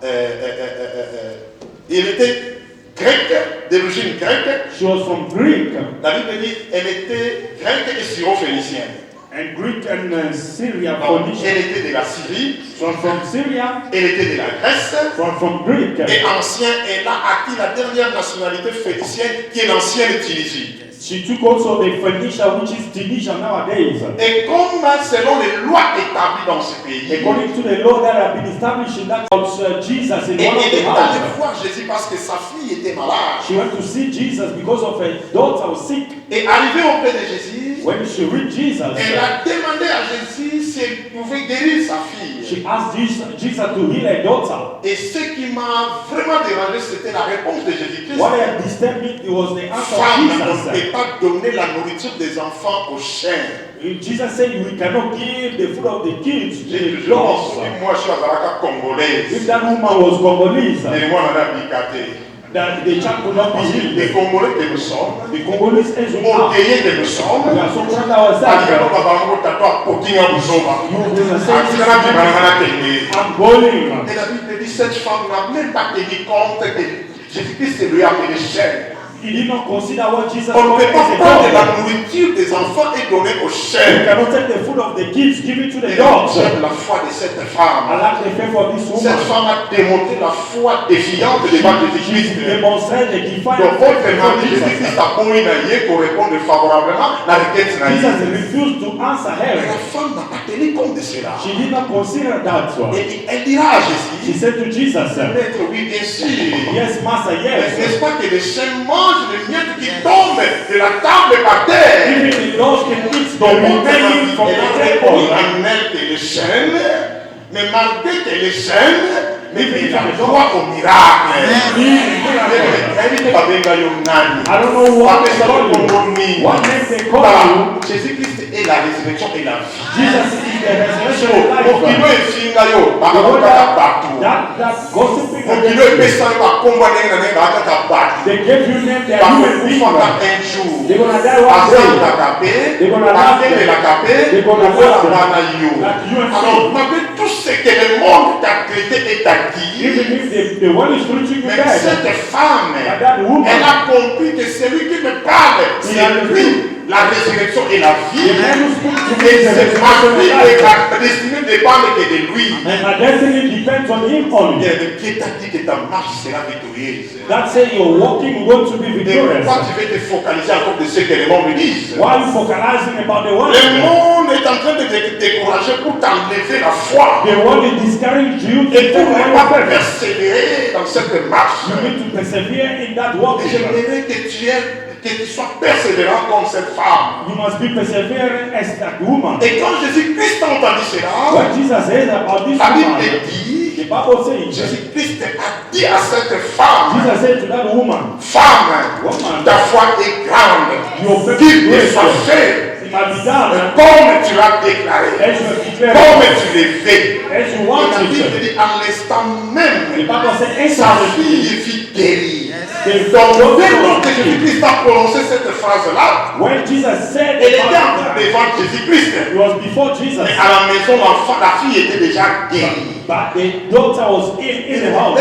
Speaker 2: Elle était grecque, d'origine grecque.
Speaker 3: she was from Greek,
Speaker 2: La Bible dit elle était grecque et syro-phénicienne.
Speaker 3: and Greek and Syria,
Speaker 2: Donc,
Speaker 3: Phoenicia.
Speaker 2: elle était de la Syrie,
Speaker 3: She was from Syria,
Speaker 2: elle était de la Grèce.
Speaker 3: from Greek.
Speaker 2: Et ancien, elle a acquis la dernière nationalité phénicienne qui est l'ancienne Tunisie.
Speaker 3: She took also the Phoenicia, which is Tunisia nowadays.
Speaker 2: Et comme selon les lois établies dans ce pays,
Speaker 3: According to the law that have been established in that Jesus in
Speaker 2: et
Speaker 3: one of
Speaker 2: elle
Speaker 3: the
Speaker 2: est allée
Speaker 3: houses.
Speaker 2: voir Jésus parce que sa fille était malade.
Speaker 3: She went to see Jesus because of her daughter was sick.
Speaker 2: Et arrivée auprès de Jésus,
Speaker 3: When she reached Jesus,
Speaker 2: elle a demandé à Jésus s'il pouvait guérir sa fille.
Speaker 3: she asked Jesus to heal her daughter.
Speaker 2: Et ce qui m'a vraiment dérangé, c'était la réponse de Jésus-Christ.
Speaker 3: What had disturbed me was the answer of
Speaker 2: Femme, on ne
Speaker 3: Jesus.
Speaker 2: peut pas donner la nourriture des enfants aux chiens.
Speaker 3: Jesus said we cannot give the food of the kids to
Speaker 2: J'ai
Speaker 3: the
Speaker 2: toujours
Speaker 3: dogs.
Speaker 2: dit, moi je suis à Zaraka congolaise.
Speaker 3: If that woman was Congolese,
Speaker 2: Et moi, on a picaté.
Speaker 3: that the child could not be healed.
Speaker 2: Les Congolais que nous sommes,
Speaker 3: The Congolese as we are,
Speaker 2: orgueillés que nous sommes,
Speaker 3: we are so proud of
Speaker 2: Alikano
Speaker 3: ourselves.
Speaker 2: babango tato apokinga buzoba.
Speaker 3: You will say
Speaker 2: Atikana bibanana tende.
Speaker 3: I'm going.
Speaker 2: Et la Bible dit cette femme n'a même pas tenu compte que Jésus-Christ lui a appelé chien.
Speaker 3: He did not consider what Jesus
Speaker 2: On ne peut
Speaker 3: wanted
Speaker 2: pas
Speaker 3: as a
Speaker 2: prendre
Speaker 3: dog.
Speaker 2: la nourriture des enfants et donner aux
Speaker 3: You
Speaker 2: chiens.
Speaker 3: cannot take the food of the kids, give it to the
Speaker 2: Et
Speaker 3: dogs.
Speaker 2: j'aime la foi de cette
Speaker 3: I
Speaker 2: femme.
Speaker 3: like the faith of this
Speaker 2: Cette
Speaker 3: woman.
Speaker 2: femme a démontré la foi défiante devant Jésus-Christ.
Speaker 3: She demonstrated the defiant
Speaker 2: Donc,
Speaker 3: faith
Speaker 2: autrement
Speaker 3: of
Speaker 2: dit,
Speaker 3: Jesus.
Speaker 2: Jésus-Christ a beau pour répondre favorablement à la requête
Speaker 3: Jesus
Speaker 2: naïve.
Speaker 3: refused to answer
Speaker 2: Mais
Speaker 3: her.
Speaker 2: la femme n'a pas tenu compte de cela.
Speaker 3: She did not consider that one.
Speaker 2: Et elle dira à
Speaker 3: She
Speaker 2: Jésus,
Speaker 3: said to Jesus,
Speaker 2: Maître, oui, bien sûr.
Speaker 3: yes, Master,
Speaker 2: Mais
Speaker 3: yes.
Speaker 2: n'est-ce pas que les chiens mangent les miettes qui tombent de la table par terre?
Speaker 3: Even the dogs can eat the
Speaker 2: Donc,
Speaker 3: remaining from
Speaker 2: elle
Speaker 3: the
Speaker 2: a répondu
Speaker 3: table.
Speaker 2: en elle que les chaînes, mais malgré que les chaînes, mais il a droit au miracle.
Speaker 3: I don't know what they call you. What name they call you?
Speaker 2: Jésus-Christ est la résurrection et la vie.
Speaker 3: Jesus is the resurrection and life.
Speaker 2: Mokilo efinga yo
Speaker 3: The
Speaker 2: bakakaka
Speaker 3: word
Speaker 2: bato.
Speaker 3: that gossiping
Speaker 2: Mokilo
Speaker 3: against you,
Speaker 2: epesa yo bakombo ndenge na ndenge bakaka bato.
Speaker 3: they gave you name, they are human beings.
Speaker 2: Bakokufaka un jour.
Speaker 3: They're gonna die one day.
Speaker 2: Bazalaka pe,
Speaker 3: They're gonna die.
Speaker 2: bakelelaka pe,
Speaker 3: They're gonna
Speaker 2: lokola
Speaker 3: die.
Speaker 2: bana yo.
Speaker 3: Like you and me.
Speaker 2: Alors malgré tout ce que le monde t'a traité et t'a dit,
Speaker 3: Even if the one is preaching you
Speaker 2: mais
Speaker 3: bad,
Speaker 2: cette femme,
Speaker 3: that woman,
Speaker 2: elle a compris que celui qui me parle, c'est lui, la résurrection et la vie.
Speaker 3: the man who speaks to me
Speaker 2: Et
Speaker 3: is the
Speaker 2: c'est ma
Speaker 3: resurrection
Speaker 2: vie
Speaker 3: and life.
Speaker 2: et ma destinée ne dépendent que de lui.
Speaker 3: And my destiny depends on him only.
Speaker 2: Bien, mais qui t'a dit que ta marche sera victorieuse?
Speaker 3: That say you're walking, going to be
Speaker 2: Et
Speaker 3: victorious.
Speaker 2: pourquoi tu veux te focaliser encore de ce que les monde me disent?
Speaker 3: Why are you focalizing about the world?
Speaker 2: Le monde est en train de te décourager pour t'enlever la foi.
Speaker 3: The world is discouraging you to
Speaker 2: Et pour
Speaker 3: take
Speaker 2: ne
Speaker 3: away
Speaker 2: pas
Speaker 3: your faith.
Speaker 2: persévérer dans cette marche.
Speaker 3: You need to persevere in that walk.
Speaker 2: Et j'aimerais que tu sois persévérant comme cette femme.
Speaker 3: You must be persevering as that woman.
Speaker 2: Et quand Jésus-Christ a entendu cela,
Speaker 3: What Jesus says about this
Speaker 2: la Bible
Speaker 3: woman,
Speaker 2: dit,
Speaker 3: the Bible says,
Speaker 2: Jésus-Christ a dit à cette femme,
Speaker 3: Jesus said to that woman,
Speaker 2: femme,
Speaker 3: woman,
Speaker 2: ta foi est grande,
Speaker 3: your faith
Speaker 2: qu'il
Speaker 3: is
Speaker 2: te
Speaker 3: great.
Speaker 2: soit fait,
Speaker 3: It might be done
Speaker 2: comme tu l'as déclaré,
Speaker 3: as you have declared,
Speaker 2: comme tu l'as fait.
Speaker 3: as you
Speaker 2: Et
Speaker 3: want
Speaker 2: la Bible
Speaker 3: it.
Speaker 2: dit, en l'instant
Speaker 3: The
Speaker 2: même,
Speaker 3: Bible says,
Speaker 2: sa
Speaker 3: instantly,
Speaker 2: fille fut guérie.
Speaker 3: the
Speaker 2: Donc, dès lors que
Speaker 3: daughter
Speaker 2: Jésus-Christ a prononcé cette phrase-là,
Speaker 3: when Jesus said
Speaker 2: elle était
Speaker 3: about
Speaker 2: encore
Speaker 3: that,
Speaker 2: devant Jésus-Christ.
Speaker 3: it was before Jesus,
Speaker 2: Mais à la maison, l'enfant, la fille était déjà guérie.
Speaker 3: but the daughter was in the house.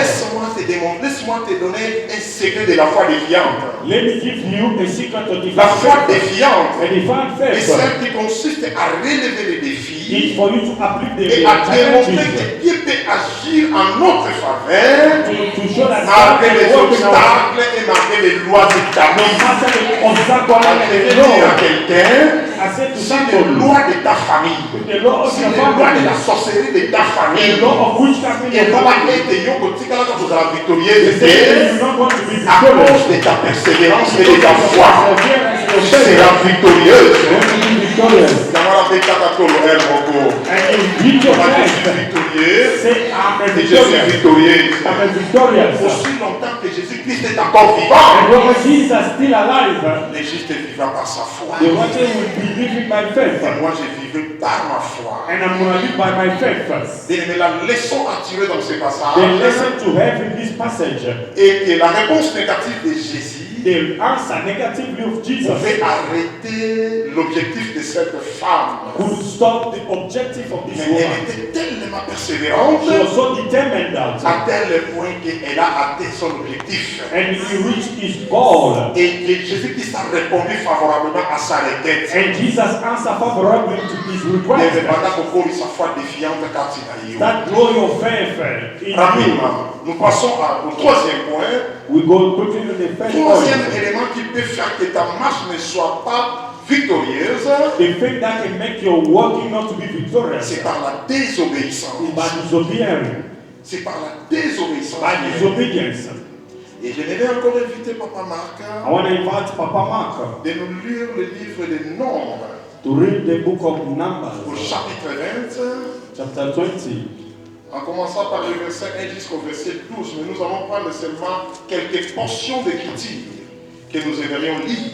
Speaker 2: Laisse-moi te donner un secret de la foi défiante.
Speaker 3: Let me give you a secret of
Speaker 2: La
Speaker 3: divine
Speaker 2: foi
Speaker 3: faith.
Speaker 2: défiante
Speaker 3: A divine
Speaker 2: est
Speaker 3: faith
Speaker 2: celle qui consiste à relever les
Speaker 3: is
Speaker 2: défis
Speaker 3: for you to uplift the
Speaker 2: et à démontrer
Speaker 3: challenges,
Speaker 2: que Dieu peut agir en notre faveur
Speaker 3: to show that God
Speaker 2: malgré
Speaker 3: can
Speaker 2: les
Speaker 3: work in our
Speaker 2: obstacles et malgré les lois
Speaker 3: no
Speaker 2: établies.
Speaker 3: matter the obstacle
Speaker 2: Je
Speaker 3: and
Speaker 2: vais
Speaker 3: the
Speaker 2: dire à
Speaker 3: law.
Speaker 2: quelqu'un,
Speaker 3: I said to
Speaker 2: si les
Speaker 3: somebody,
Speaker 2: lois de ta famille,
Speaker 3: the law of
Speaker 2: si
Speaker 3: your
Speaker 2: les lois de
Speaker 3: family,
Speaker 2: la sorcellerie de ta
Speaker 3: the
Speaker 2: famille,
Speaker 3: law of witchcraft in
Speaker 2: et
Speaker 3: your
Speaker 2: pas
Speaker 3: family,
Speaker 2: être yo kotikala quand vous allez
Speaker 3: they
Speaker 2: victorieuse,
Speaker 3: say you're not going to be
Speaker 2: à
Speaker 3: victorious.
Speaker 2: cause de ta persévérance et de
Speaker 3: Because
Speaker 2: ta
Speaker 3: of
Speaker 2: foi,
Speaker 3: your perseverance and
Speaker 2: tu
Speaker 3: your faith,
Speaker 2: seras victorieuse.
Speaker 3: you're going to be victorious.
Speaker 2: Yamara Bekakatolo El Moko.
Speaker 3: And you beat your
Speaker 2: Moi, je suis
Speaker 3: faith.
Speaker 2: victorieux
Speaker 3: Say, I'm a
Speaker 2: et je suis
Speaker 3: victorious.
Speaker 2: victorieuse.
Speaker 3: I'm a victorious.
Speaker 2: Aussi longtemps que Jésus-Christ est encore vivant,
Speaker 3: And when Jesus is still alive,
Speaker 2: le juste vivra par sa foi.
Speaker 3: the righteous will be living by faith.
Speaker 2: Et moi, je vivrai par ma foi.
Speaker 3: And I'm going to live by my faith first.
Speaker 2: Bien-aimé, la leçon à tirer dans ce
Speaker 3: The
Speaker 2: passage
Speaker 3: lesson to have in this passage,
Speaker 2: est que la réponse négative de Jésus
Speaker 3: the answer negatively of Jesus
Speaker 2: pouvait arrêter l'objectif de cette femme.
Speaker 3: could stop the objective of this
Speaker 2: Mais
Speaker 3: woman.
Speaker 2: elle était tellement persévérante
Speaker 3: She was so determined that,
Speaker 2: à tel point qu'elle a atteint son objectif.
Speaker 3: and he reached his goal.
Speaker 2: Et Jésus-Christ a répondu favorablement à sa requête.
Speaker 3: And Jesus answered favorably to his
Speaker 2: Et
Speaker 3: request.
Speaker 2: pendant qu'on court sa foi défiante quand il a eu.
Speaker 3: That grow your faith in you.
Speaker 2: Rapidement, nous passons au troisième point.
Speaker 3: We go quickly to the first
Speaker 2: Troisième
Speaker 3: point.
Speaker 2: élément qui peut faire que ta marche ne soit pas victorieuse,
Speaker 3: The thing that can make your walking not to be victorious
Speaker 2: c'est par la désobéissance.
Speaker 3: is by disobedience.
Speaker 2: C'est par la désobéissance.
Speaker 3: By disobedience.
Speaker 2: Et je vais encore inviter Papa Marc
Speaker 3: I want to invite Papa Mark
Speaker 2: de nous lire le livre des Nombres
Speaker 3: to read the book of
Speaker 2: au
Speaker 3: Numbers,
Speaker 2: chapitre 20,
Speaker 3: chapter 20.
Speaker 2: en commençant par le verset 1 jusqu'au verset 12. Mais nous allons prendre seulement quelques portions d'écriture que nous aimerions lire.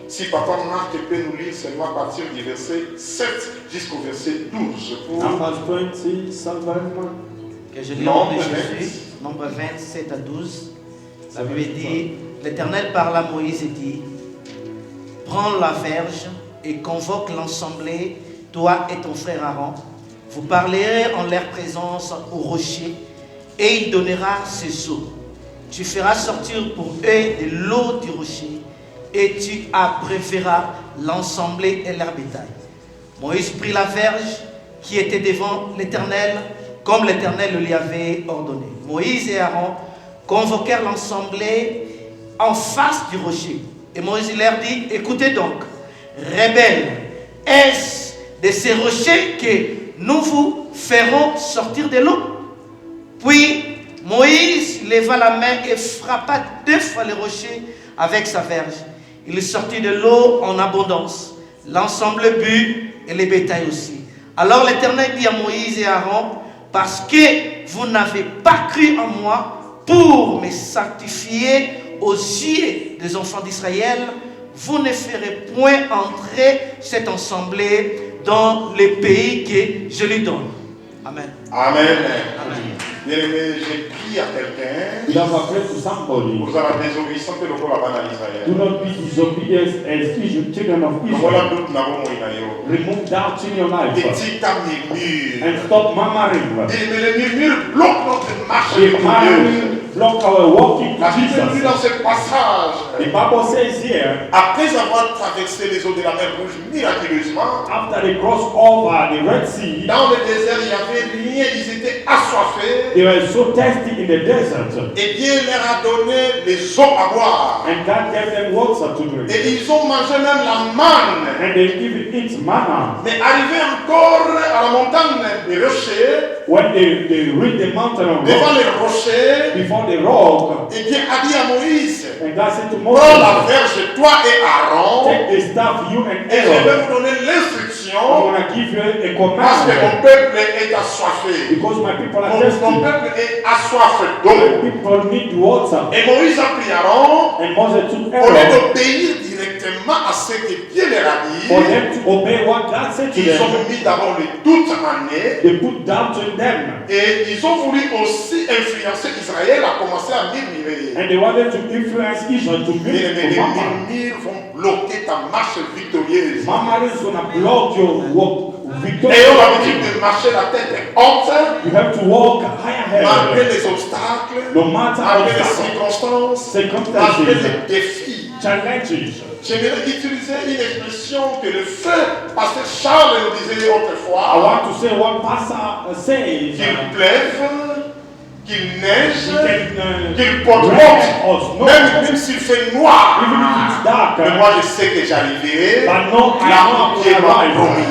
Speaker 2: Si Papa Marc peut nous lire seulement à partir du verset 7 jusqu'au verset 12. Pour
Speaker 3: Numbers 20, 7.
Speaker 4: Que je lis au nom de
Speaker 2: Nombre
Speaker 4: Jésus, Nombre 27 à 12. La Bible dit, l'Éternel parla à Moïse et dit, prends la verge et convoque l'assemblée, toi et ton frère Aaron. Vous parlerez en leur présence au rocher et il donnera ses eaux. tu feras sortir pour eux de l'eau du rocher et tu abréveras l'ensemble et leur bétail. Moïse prit la verge qui était devant l'Éternel, comme l'Éternel le lui avait ordonné. Moïse et Aaron convoquèrent l'ensemble en face du rocher. Et Moïse leur dit, écoutez donc, rebelles, est-ce de ces rochers que nous vous ferons sortir de l'eau? Puis Moïse leva la main et frappa 2 fois le rocher avec sa verge. Il sortit de l'eau en abondance. L'ensemble but et les bétails aussi. Alors l'Éternel dit à Moïse et à Aaron, parce que vous n'avez pas cru en moi pour me sanctifier aux yeux des enfants d'Israël, vous ne ferez point entrer cette assemblée dans le pays que je lui donne. Amen.
Speaker 2: Amen. Bien-aimé, j'ai pris à quelqu'un.
Speaker 3: You have prayed to somebody.
Speaker 2: Vous avez la désobéissance de l'Église en Israël.
Speaker 3: Do not be disobedience as the children of
Speaker 2: Voilà
Speaker 3: Israel.
Speaker 2: tout n'a pas moyen.
Speaker 3: Remove doubt in your life.
Speaker 2: Des petits murmures.
Speaker 3: And stop murmuring.
Speaker 2: Mais les murmures bloquent notre marche
Speaker 3: The
Speaker 2: avec Dieu.
Speaker 3: murmuring block our walking to
Speaker 2: La Bible dit
Speaker 3: Jesus.
Speaker 2: dans ce passage,
Speaker 3: The Bible says here,
Speaker 2: après avoir traversé les eaux de la mer Rouge miraculeusement,
Speaker 3: after they crossed over the Red Sea,
Speaker 2: dans le désert, il n'y avait rien, ils étaient assoiffés.
Speaker 3: they were so thirsty in the desert.
Speaker 2: Et Dieu leur a donné les eaux à boire.
Speaker 3: And God gave them water to drink.
Speaker 2: Et ils ont mangé même la manne.
Speaker 3: And they give it manna.
Speaker 2: Mais arrivé encore à la montagne des rochers,
Speaker 3: When they reached the mountain of
Speaker 2: devant
Speaker 3: rock,
Speaker 2: les rochers,
Speaker 3: before the rock,
Speaker 2: et Dieu a dit à Moïse,
Speaker 3: and God said to
Speaker 2: prends la
Speaker 3: Moses,
Speaker 2: verge, toi et Aaron,
Speaker 3: take the staff, you and
Speaker 2: et je vais
Speaker 3: Aaron.
Speaker 2: vous donner
Speaker 3: I'm
Speaker 2: l'instruction,
Speaker 3: going to give you a
Speaker 2: parce que
Speaker 3: command.
Speaker 2: mon peuple est assoiffé.
Speaker 3: Because my people are
Speaker 2: Mon
Speaker 3: thirsty.
Speaker 2: peuple est assoiffé
Speaker 3: My
Speaker 2: d'eau.
Speaker 3: people need water.
Speaker 2: Et Moïse a pris Aaron,
Speaker 3: And Moses took
Speaker 2: au lieu
Speaker 3: Aaron
Speaker 2: d'obéir directement à ce que Dieu leur a
Speaker 3: for
Speaker 2: dit,
Speaker 3: them to obey what God said to
Speaker 2: ils ont
Speaker 3: them.
Speaker 2: mis d'abord le doute en eux.
Speaker 3: They put doubt in them.
Speaker 2: Et ils ont voulu aussi influencer Israël à commencer à murmurer.
Speaker 3: And they wanted to influence Israel to
Speaker 2: Mais
Speaker 3: move
Speaker 2: les
Speaker 3: to Mama.
Speaker 2: murmures vont bloquer ta marche victorieuse.
Speaker 3: Mama is going to block your walk victory.
Speaker 2: Ayons l'habitude de marcher la tête haute,
Speaker 3: You have to walk higher
Speaker 2: malgré
Speaker 3: head.
Speaker 2: les obstacles,
Speaker 3: No matter
Speaker 2: malgré les
Speaker 3: obstacles,
Speaker 2: circonstances, malgré
Speaker 3: circumstances,
Speaker 2: les défis.
Speaker 3: challenges.
Speaker 2: J'aimerais utiliser une expression que le feu pasteur Charles nous disait
Speaker 3: I
Speaker 2: autrefois,
Speaker 3: want to say what Pastor says.
Speaker 2: qu'il pleuve, qu'il neige,
Speaker 3: He
Speaker 2: qu'il
Speaker 3: can
Speaker 2: porte
Speaker 3: rain or snow,
Speaker 2: même s'il fait noir.
Speaker 3: even if it's dark.
Speaker 2: Mais moi je sais que j'arriverai
Speaker 3: But no, I
Speaker 2: là
Speaker 3: know
Speaker 2: où Dieu
Speaker 3: I
Speaker 2: m'a
Speaker 3: arrive.
Speaker 2: promis.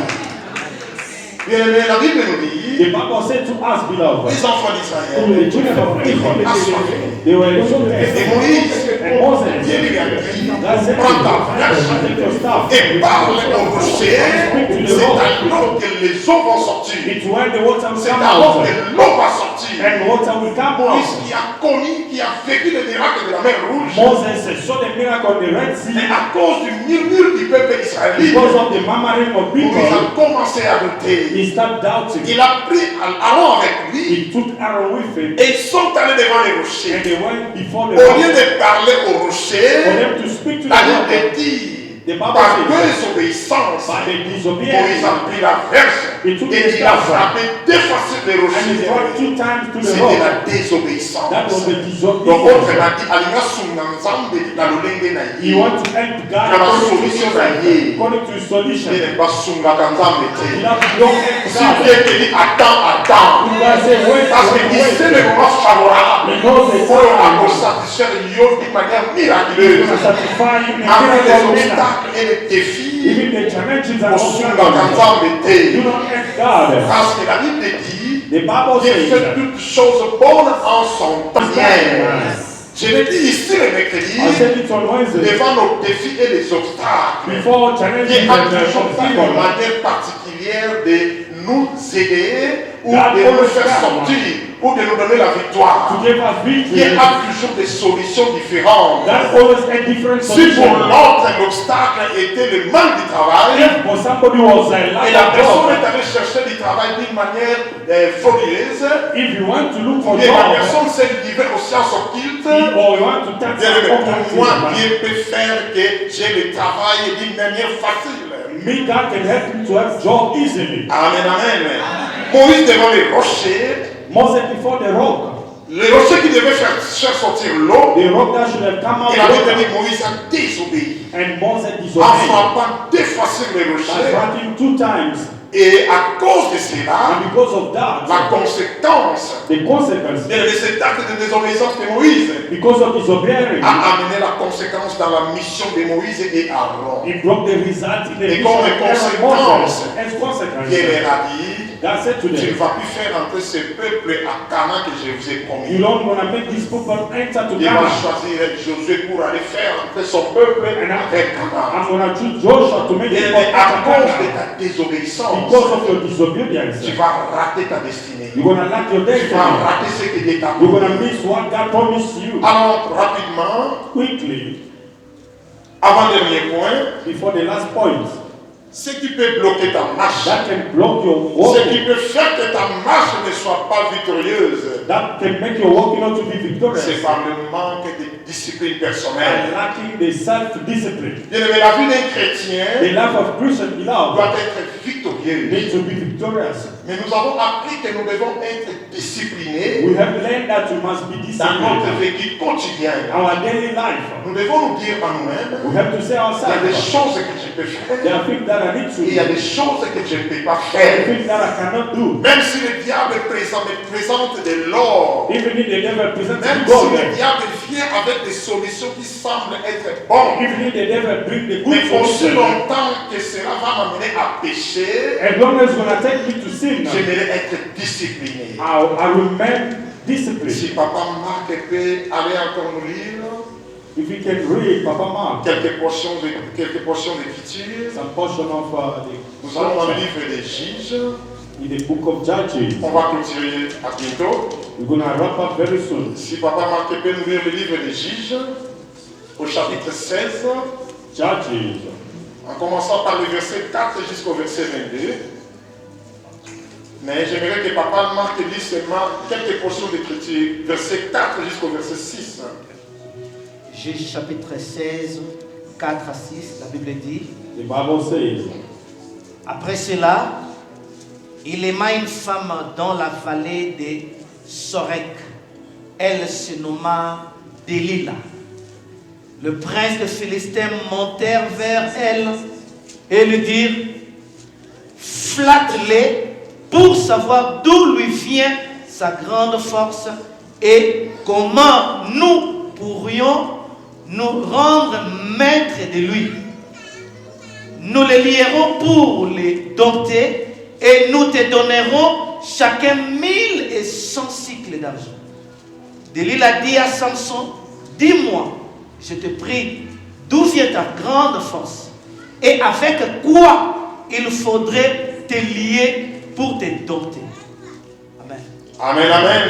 Speaker 2: Bien aimé, la Bible nous dit,
Speaker 3: The Bible said to us, beloved,
Speaker 2: les enfants
Speaker 3: to
Speaker 2: d'Israël,
Speaker 3: the children of Israel, they were so
Speaker 2: et
Speaker 3: thirsty.
Speaker 2: Moïse,
Speaker 3: And Moses,
Speaker 2: Dieu lui a dit,
Speaker 3: God said to
Speaker 2: prends ta
Speaker 3: him,
Speaker 2: verge
Speaker 3: take your staff.
Speaker 2: et parle au rocher, c'est alors que les eaux vont sortir.
Speaker 3: It's when the water will
Speaker 2: C'est
Speaker 3: come
Speaker 2: alors
Speaker 3: out.
Speaker 2: que l'eau va sortir.
Speaker 3: And water will come
Speaker 2: Moïse
Speaker 3: out.
Speaker 2: qui a connu, qui a vécu le miracle de la mer Rouge,
Speaker 3: Moses saw the miracle of the Red
Speaker 2: et
Speaker 3: Sea
Speaker 2: à cause du murmure du peuple israélite,
Speaker 3: because of the murmuring of
Speaker 2: Moïse
Speaker 3: people.
Speaker 2: a commencé à douter.
Speaker 3: He started doubting.
Speaker 2: Il a pris Aaron avec lui
Speaker 3: He took Aaron with him
Speaker 2: et ils sont allés devant les
Speaker 3: and
Speaker 2: rochers.
Speaker 3: they went before the
Speaker 2: Au lieu
Speaker 3: rock
Speaker 2: de parler au
Speaker 3: for
Speaker 2: rocher,
Speaker 3: them to speak to the
Speaker 2: la
Speaker 3: rock.
Speaker 2: Bible dit,
Speaker 3: The Bible
Speaker 2: par
Speaker 3: says,
Speaker 2: désobéissance,
Speaker 3: by the
Speaker 2: Moïse
Speaker 3: disobedience,
Speaker 2: a pris la verge
Speaker 3: he took
Speaker 2: et
Speaker 3: the
Speaker 2: il a
Speaker 3: staff
Speaker 2: frappé 2 fois sur les
Speaker 3: and he struck
Speaker 2: rochers.
Speaker 3: 2 times to the
Speaker 2: C'était
Speaker 3: rock.
Speaker 2: la désobéissance.
Speaker 3: That was the
Speaker 2: Donc
Speaker 3: disobedience.
Speaker 2: autrement dit, alinga sunga nzambe na lolenge na
Speaker 3: He
Speaker 2: ye.
Speaker 3: want to help God
Speaker 2: Kama solution na ye.
Speaker 3: according to his solution.
Speaker 2: Ye basungaka nzambe
Speaker 3: You
Speaker 2: te.
Speaker 3: have to don't help
Speaker 2: Si
Speaker 3: God.
Speaker 2: Dieu te dit attends,
Speaker 3: You guys say wait,
Speaker 2: parce que
Speaker 3: wait,
Speaker 2: c'est
Speaker 3: wait.
Speaker 2: le moment favorable.
Speaker 3: Because the
Speaker 2: Pour
Speaker 3: time
Speaker 2: satisfaire yo d'une manière
Speaker 3: is
Speaker 2: miraculeuse.
Speaker 3: to satisfy you in a
Speaker 2: Malgré les
Speaker 3: miracle manner.
Speaker 2: obstacles et les défis,
Speaker 3: Even the challenges and
Speaker 2: osungaka
Speaker 3: obstacles.
Speaker 2: nzambe
Speaker 3: You
Speaker 2: te.
Speaker 3: don't help God.
Speaker 2: Parce que la Bible dit,
Speaker 3: The Bible
Speaker 2: Dieu fait
Speaker 3: says
Speaker 2: toutes choses bonnes en son temps. Je le dis ici le mercredi,
Speaker 3: I said it on Wednesday.
Speaker 2: devant nos défis et les obstacles.
Speaker 3: Before challenges
Speaker 2: Dieu
Speaker 3: and
Speaker 2: a toujours pris une
Speaker 3: obstacles.
Speaker 2: manière particulière de nous aider ou
Speaker 3: God
Speaker 2: de nous
Speaker 3: always
Speaker 2: faire
Speaker 3: comes.
Speaker 2: sortir ou de nous donner la victoire.
Speaker 3: To give us
Speaker 2: Dieu
Speaker 3: victory.
Speaker 2: a toujours des solutions différentes.
Speaker 3: That's always a different
Speaker 2: Si pour
Speaker 3: solution.
Speaker 2: l'autre l'obstacle était le manque de travail,
Speaker 3: If for somebody was a
Speaker 2: et
Speaker 3: lack
Speaker 2: la
Speaker 3: of
Speaker 2: personne
Speaker 3: job,
Speaker 2: est allée chercher du travail d'une manière frauduleuse,
Speaker 3: if you want to look for
Speaker 2: et la
Speaker 3: job,
Speaker 2: personne s'est livrée aux sciences occultes,
Speaker 3: or you want to tax
Speaker 2: Bien aimé, pour moi,
Speaker 3: occultism,
Speaker 2: Dieu peut faire que j'ai le travail d'une manière facile.
Speaker 3: me, God can help you to have job easily.
Speaker 2: Amen, amen. Moïse devant les rochers,
Speaker 3: Moses before the rock,
Speaker 2: Le rocher qui devait faire sortir l'eau,
Speaker 3: The rock that should have come out
Speaker 2: il avait
Speaker 3: water,
Speaker 2: donné Moïse à désobéir.
Speaker 3: and Moses
Speaker 2: En
Speaker 3: disobeyed.
Speaker 2: frappant 2 fois sur le
Speaker 3: By
Speaker 2: rocher.
Speaker 3: striking 2 times.
Speaker 2: Et à cause de cela,
Speaker 3: And because of that,
Speaker 2: la conséquence
Speaker 3: the consequence,
Speaker 2: de cet acte de désobéissance de Moïse
Speaker 3: because of disobeying,
Speaker 2: a amené la conséquence dans la mission de Moïse et Aaron.
Speaker 3: it brought the result in the
Speaker 2: Et
Speaker 3: mission
Speaker 2: comme
Speaker 3: of Aaron and
Speaker 2: conséquence,
Speaker 3: Moses. As consequence,
Speaker 2: Dieu leur a dit,
Speaker 3: God said to
Speaker 2: tu ne
Speaker 3: them,
Speaker 2: vas plus faire entrer ce peuple à Canaan que je vous ai
Speaker 3: you
Speaker 2: promis.
Speaker 3: don't want to make these people enter to
Speaker 2: Il va
Speaker 3: Canaan.
Speaker 2: choisir Josué pour aller faire entrer son peuple avec Canaan.
Speaker 3: I'm going to choose Joshua to make
Speaker 2: Et
Speaker 3: it
Speaker 2: à cause de
Speaker 3: Canaan.
Speaker 2: ta désobéissance,
Speaker 3: Because of your disobedience,
Speaker 2: tu vas rater ta destinée.
Speaker 3: you're going to lack your
Speaker 2: Tu vas
Speaker 3: destiny.
Speaker 2: rater ce que Dieu t'a
Speaker 3: You're going to
Speaker 2: promis.
Speaker 3: miss what God promised you.
Speaker 2: Alors, rapidement,
Speaker 3: Quickly,
Speaker 2: avant-dernier point,
Speaker 3: before the last point,
Speaker 2: ce qui peut bloquer ta marche,
Speaker 3: that can block your
Speaker 2: ce
Speaker 3: walking,
Speaker 2: qui peut faire que ta marche ne soit pas victorieuse,
Speaker 3: that can make your walking not to be victorious,
Speaker 2: c'est par le manque de discipline
Speaker 3: by
Speaker 2: personnelle.
Speaker 3: lacking the self-discipline.
Speaker 2: Bien aimé, la vie d'un chrétien
Speaker 3: The life of Christian beloved
Speaker 2: doit être victorieuse.
Speaker 3: needs to be victorious.
Speaker 2: Mais nous avons appris que nous devons être disciplinés
Speaker 3: We have learned that we must be
Speaker 2: dans notre
Speaker 3: disciplined.
Speaker 2: vécu quotidien.
Speaker 3: Our daily life,
Speaker 2: Nous devons nous dire à nous-mêmes,
Speaker 3: we have to say
Speaker 2: il y a des
Speaker 3: ourselves,
Speaker 2: choses que je peux
Speaker 3: there
Speaker 2: faire
Speaker 3: are things that I need to
Speaker 2: et il y a
Speaker 3: do,
Speaker 2: des choses que je ne peux pas
Speaker 3: there are
Speaker 2: faire.
Speaker 3: things that I cannot do.
Speaker 2: Même si le diable me présente de l'or,
Speaker 3: Even if the devil presents
Speaker 2: même
Speaker 3: to
Speaker 2: si
Speaker 3: God,
Speaker 2: le diable vient avec des solutions qui semblent être bonnes,
Speaker 3: even if the devil bring the good
Speaker 2: mais aussi
Speaker 3: solution,
Speaker 2: longtemps que cela va m'amener à pécher,
Speaker 3: as long as it's going to take me to sin,
Speaker 2: j'aimerais être discipliné.
Speaker 3: I remain disciplined.
Speaker 2: Si papa Marc peut aller encore nous lire
Speaker 3: If we can read Papa Mark,
Speaker 2: quelques portions d'écriture,
Speaker 3: some portion of
Speaker 2: nous allons dans le
Speaker 3: the
Speaker 2: livre des Juges.
Speaker 3: in the book of Judges.
Speaker 2: On va clôturer à bientôt.
Speaker 3: We're going to wrap up very soon.
Speaker 2: Si papa Marc peut nous lire le livre des Juges, au chapitre 16,
Speaker 3: Judges,
Speaker 2: en commençant par le verset 4 jusqu'au verset 22. Mais j'aimerais que papa Marc lise seulement quelques portions d'écriture, verset 4 jusqu'au verset 6.
Speaker 4: Juge chapitre 16, 4 à 6, la Bible dit:
Speaker 3: the Bible says,
Speaker 4: Après cela, il aima une femme dans la vallée de Sorek. Elle se nomma Delilah. Le prince de Philistins montèrent vers elle et lui dirent: Flatte-les pour savoir d'où lui vient sa grande force et comment nous pourrions nous rendre maîtres de lui. Nous les lierons pour les dompter et nous te donnerons chacun 1100 cycles d'argent. Delilah dit à Samson: Dis-moi, je te prie, d'où vient ta grande force et avec quoi il faudrait te lier pour te dompter. Amen.
Speaker 2: Amen, amen.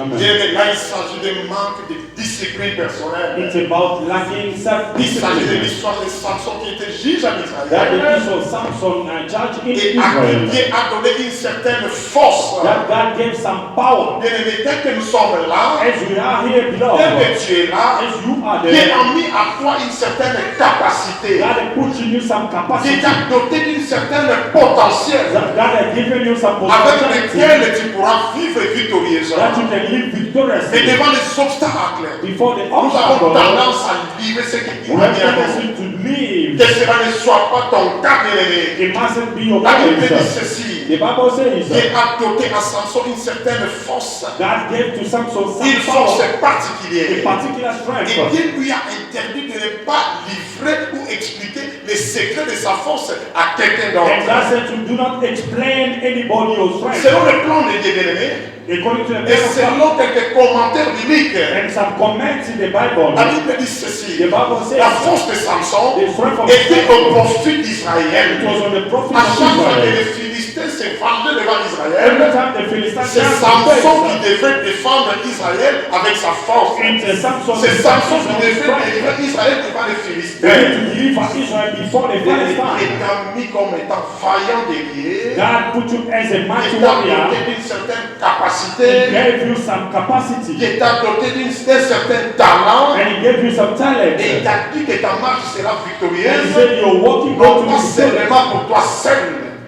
Speaker 3: Amen.
Speaker 2: Bien, maintenant, il s'agit d'un manque de discipline personnelle.
Speaker 3: it's about lacking
Speaker 2: Il s'agit de
Speaker 3: self-discipline.
Speaker 2: l'histoire de Samson qui était juge en
Speaker 3: That
Speaker 2: Israël.
Speaker 3: the issue of Samson and judge in
Speaker 2: Et à qui
Speaker 3: Israel.
Speaker 2: Dieu a donné une certaine force.
Speaker 3: That God gave some power.
Speaker 2: Bien aimé, tel que nous sommes là,
Speaker 3: As we are here
Speaker 2: tel
Speaker 3: below,
Speaker 2: que tu es là,
Speaker 3: as you are
Speaker 2: Dieu
Speaker 3: there,
Speaker 2: a mis à toi une certaine capacité.
Speaker 3: God has put in you some
Speaker 2: Dieu
Speaker 3: capacity.
Speaker 2: t'a doté d'une certaine potentiel
Speaker 3: That God has given you some
Speaker 2: avec
Speaker 3: potentiality
Speaker 2: lequel tu pourras vivre victorieusement.
Speaker 3: that you can live
Speaker 2: Mais
Speaker 3: victoriously
Speaker 2: devant les obstacles,
Speaker 3: before the
Speaker 2: nous avons
Speaker 3: obstacle.
Speaker 2: tendance à livrer ce qui
Speaker 3: We
Speaker 2: nous
Speaker 3: have
Speaker 2: vient à nous.
Speaker 3: tendency to live.
Speaker 2: Que cela ne soit pas ton cas, bien-aimé.
Speaker 3: It mustn't be your
Speaker 2: La Bible dit
Speaker 3: case.
Speaker 2: ceci.
Speaker 3: The Bible says
Speaker 2: Dieu a doté à Samson une certaine force,
Speaker 3: God gave to Samson
Speaker 2: une
Speaker 3: some
Speaker 2: force
Speaker 3: power, a
Speaker 2: particulière.
Speaker 3: particular
Speaker 2: Et
Speaker 3: strength.
Speaker 2: Dieu lui a interdit de ne pas livrer ou expliquer les secrets de sa force à quelqu'un
Speaker 3: And God
Speaker 2: d'autre.
Speaker 3: said to do not explain anybody your strength.
Speaker 2: Selon le plan de Dieu, bien-aimé,
Speaker 3: According to the
Speaker 2: et
Speaker 3: Bible,
Speaker 2: selon quelques commentaires bibliques,
Speaker 3: and some comments in the Bible,
Speaker 2: la Bible dit ceci.
Speaker 3: the Bible says
Speaker 2: La force de Samson
Speaker 3: the strength of
Speaker 2: était au
Speaker 3: Samson,
Speaker 2: profit
Speaker 3: it
Speaker 2: d'Israël.
Speaker 3: was on the prophet
Speaker 2: À
Speaker 3: of
Speaker 2: chaque fois que
Speaker 3: Israel.
Speaker 2: les Philistins se vendaient devant Israël,
Speaker 3: Every time the Philistines
Speaker 2: c'est
Speaker 3: danced
Speaker 2: Samson
Speaker 3: to
Speaker 2: qui
Speaker 3: face,
Speaker 2: devait défendre Israël avec sa force.
Speaker 3: it's Samson
Speaker 2: C'est Samson qui
Speaker 3: who
Speaker 2: devait
Speaker 3: strength.
Speaker 2: délivrer Israël devant les
Speaker 3: They need
Speaker 2: Philistins.
Speaker 3: to deliver Israel before the Philistines.
Speaker 2: Étant mis comme étant vaillant guerrier,
Speaker 3: God put you as a mighty
Speaker 2: étant
Speaker 3: warrior.
Speaker 2: doté d'une certaine
Speaker 3: He
Speaker 2: capacité,
Speaker 3: gave you some capacity.
Speaker 2: étant doté d'un certain talent,
Speaker 3: And he gave you some talent.
Speaker 2: et il t'a dit que ta marche sera
Speaker 3: And he
Speaker 2: victorieuse,
Speaker 3: said you're walking
Speaker 2: non
Speaker 3: out to
Speaker 2: pas
Speaker 3: the victory.
Speaker 2: seulement pour toi seul,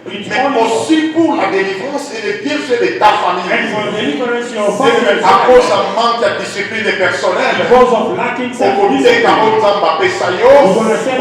Speaker 2: mais aussi pour la délivrance et le bienfait de ta famille.
Speaker 3: And for deliverance your
Speaker 2: C'est
Speaker 3: family.
Speaker 2: à cause d'un manque de discipline personnelle.
Speaker 3: Because of lacking
Speaker 2: Au côté
Speaker 3: self-discipline.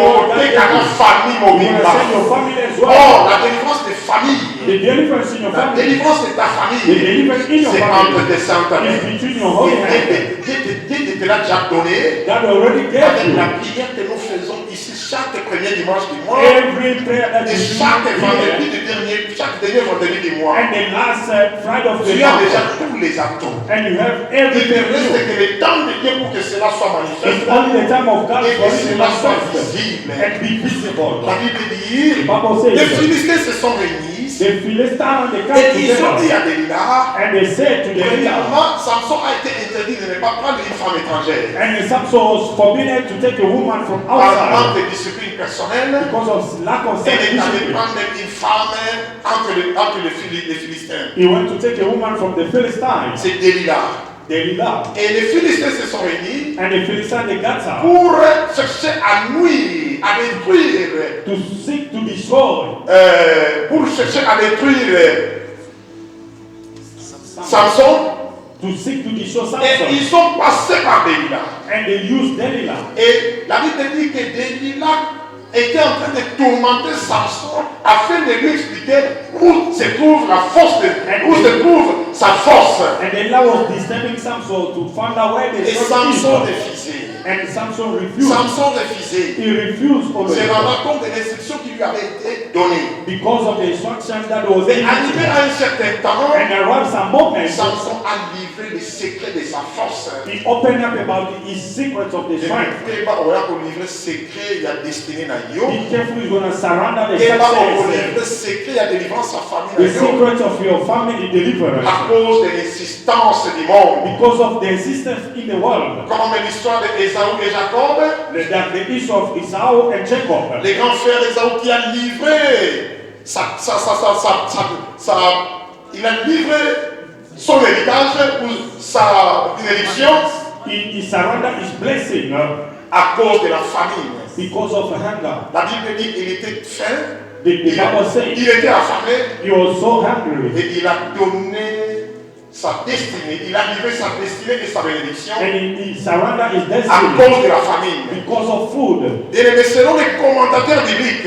Speaker 2: au côté de la famille
Speaker 3: You're going to
Speaker 2: mobile.
Speaker 3: send your family as
Speaker 2: Oh,
Speaker 3: well.
Speaker 2: la délivrance des familles.
Speaker 3: The deliverance in your
Speaker 2: La
Speaker 3: family
Speaker 2: délivrance de ta
Speaker 3: The
Speaker 2: famille,
Speaker 3: deliverance in your
Speaker 2: c'est
Speaker 3: family
Speaker 2: entre tes saintes
Speaker 3: is
Speaker 2: mains.
Speaker 3: between your holy hands.
Speaker 2: Dieu te l'a déjà donné
Speaker 3: God already gave
Speaker 2: avec
Speaker 3: you
Speaker 2: la prière que nous faisons ici chaque premier dimanche du mois
Speaker 3: every prayer that
Speaker 2: et
Speaker 3: you
Speaker 2: chaque
Speaker 3: do
Speaker 2: vendredi
Speaker 3: here.
Speaker 2: chaque dernier vendredi du mois.
Speaker 3: And the last Friday of the
Speaker 2: Tu as déjà
Speaker 3: month.
Speaker 2: tous les atouts.
Speaker 3: And you have
Speaker 2: Il te
Speaker 3: everything
Speaker 2: reste
Speaker 3: you.
Speaker 2: que le temps de Dieu pour que cela soit
Speaker 3: It's
Speaker 2: manifeste
Speaker 3: only the time of God
Speaker 2: et
Speaker 3: for
Speaker 2: que
Speaker 3: it to
Speaker 2: cela soit
Speaker 3: manifest
Speaker 2: visible.
Speaker 3: and be visible.
Speaker 2: La Bible dit,
Speaker 3: Bible
Speaker 2: les
Speaker 3: says
Speaker 2: Philistins se sont réunis
Speaker 3: the Philistines they
Speaker 2: et
Speaker 3: come
Speaker 2: ils ont dit
Speaker 3: together
Speaker 2: à Delilah,
Speaker 3: and they said to them,
Speaker 2: premièrement, Samson a été interdit de ne pas prendre une femme étrangère.
Speaker 3: and Samson was forbidden to take a woman from
Speaker 2: Par
Speaker 3: outside
Speaker 2: manque de discipline personnelle,
Speaker 3: because of lack of
Speaker 2: elle est allée
Speaker 3: self-discipline.
Speaker 2: prendre une femme entre les Philistins.
Speaker 3: He went to take a woman from the Philistines,
Speaker 2: C'est Delilah.
Speaker 3: Delilah.
Speaker 2: Et les Philistins se sont réunis
Speaker 3: And the Philistines they got her
Speaker 2: pour chercher à nuire, à détruire,
Speaker 3: to seek to destroy
Speaker 2: pour chercher à détruire Samson.
Speaker 3: to seek to destroy
Speaker 2: Et
Speaker 3: Samson.
Speaker 2: ils sont passés par Delilah.
Speaker 3: And they used Delilah.
Speaker 2: Et la Bible dit que Delilah était en train de tourmenter Samson afin de lui expliquer où se trouve la force, où se trouve sa force.
Speaker 3: And Delilah was disturbing Samson to find out where the
Speaker 2: Et
Speaker 3: source
Speaker 2: Samson
Speaker 3: is.
Speaker 2: refusait.
Speaker 3: And Samson refused.
Speaker 2: Samson refusait.
Speaker 3: He refused always
Speaker 2: Se rendant compte de l'instruction qui lui avait été donnée.
Speaker 3: because of the instruction that was
Speaker 2: Mais
Speaker 3: given.
Speaker 2: arrivé à un certain temps,
Speaker 3: And around some moment,
Speaker 2: Samson a livré les secrets de sa force.
Speaker 3: he opened up about his secrets of the
Speaker 2: Et
Speaker 3: strength.
Speaker 2: puis, on va livrer secret, il y a destiné na yo.
Speaker 3: Be careful, he's going to surrender the
Speaker 2: Et là, on
Speaker 3: success,
Speaker 2: livre secret, il y a délivrance sa famille
Speaker 3: the
Speaker 2: na yo.
Speaker 3: secrets of your family deliverance.
Speaker 2: À cause de l'insistance du monde.
Speaker 3: Because of the existence in the world.
Speaker 2: Comme l'histoire d'Ésaü et Jacob,
Speaker 3: That the issue of Esau and Jacob.
Speaker 2: les grands frères d'Ésaü qui a livré il a livré son héritage ou sa bénédiction
Speaker 3: He surrendered his blessing
Speaker 2: à cause de la famine.
Speaker 3: because of hunger.
Speaker 2: La Bible dit qu'il était faim,
Speaker 3: The Bible says
Speaker 2: il était affamé
Speaker 3: he was so hungry
Speaker 2: et il a donné sa destinée, il a livré sa destinée et sa bénédiction
Speaker 3: and he surrendered his
Speaker 2: à
Speaker 3: destiny
Speaker 2: cause de la famine.
Speaker 3: because of food.
Speaker 2: Et selon les commentateurs bibliques,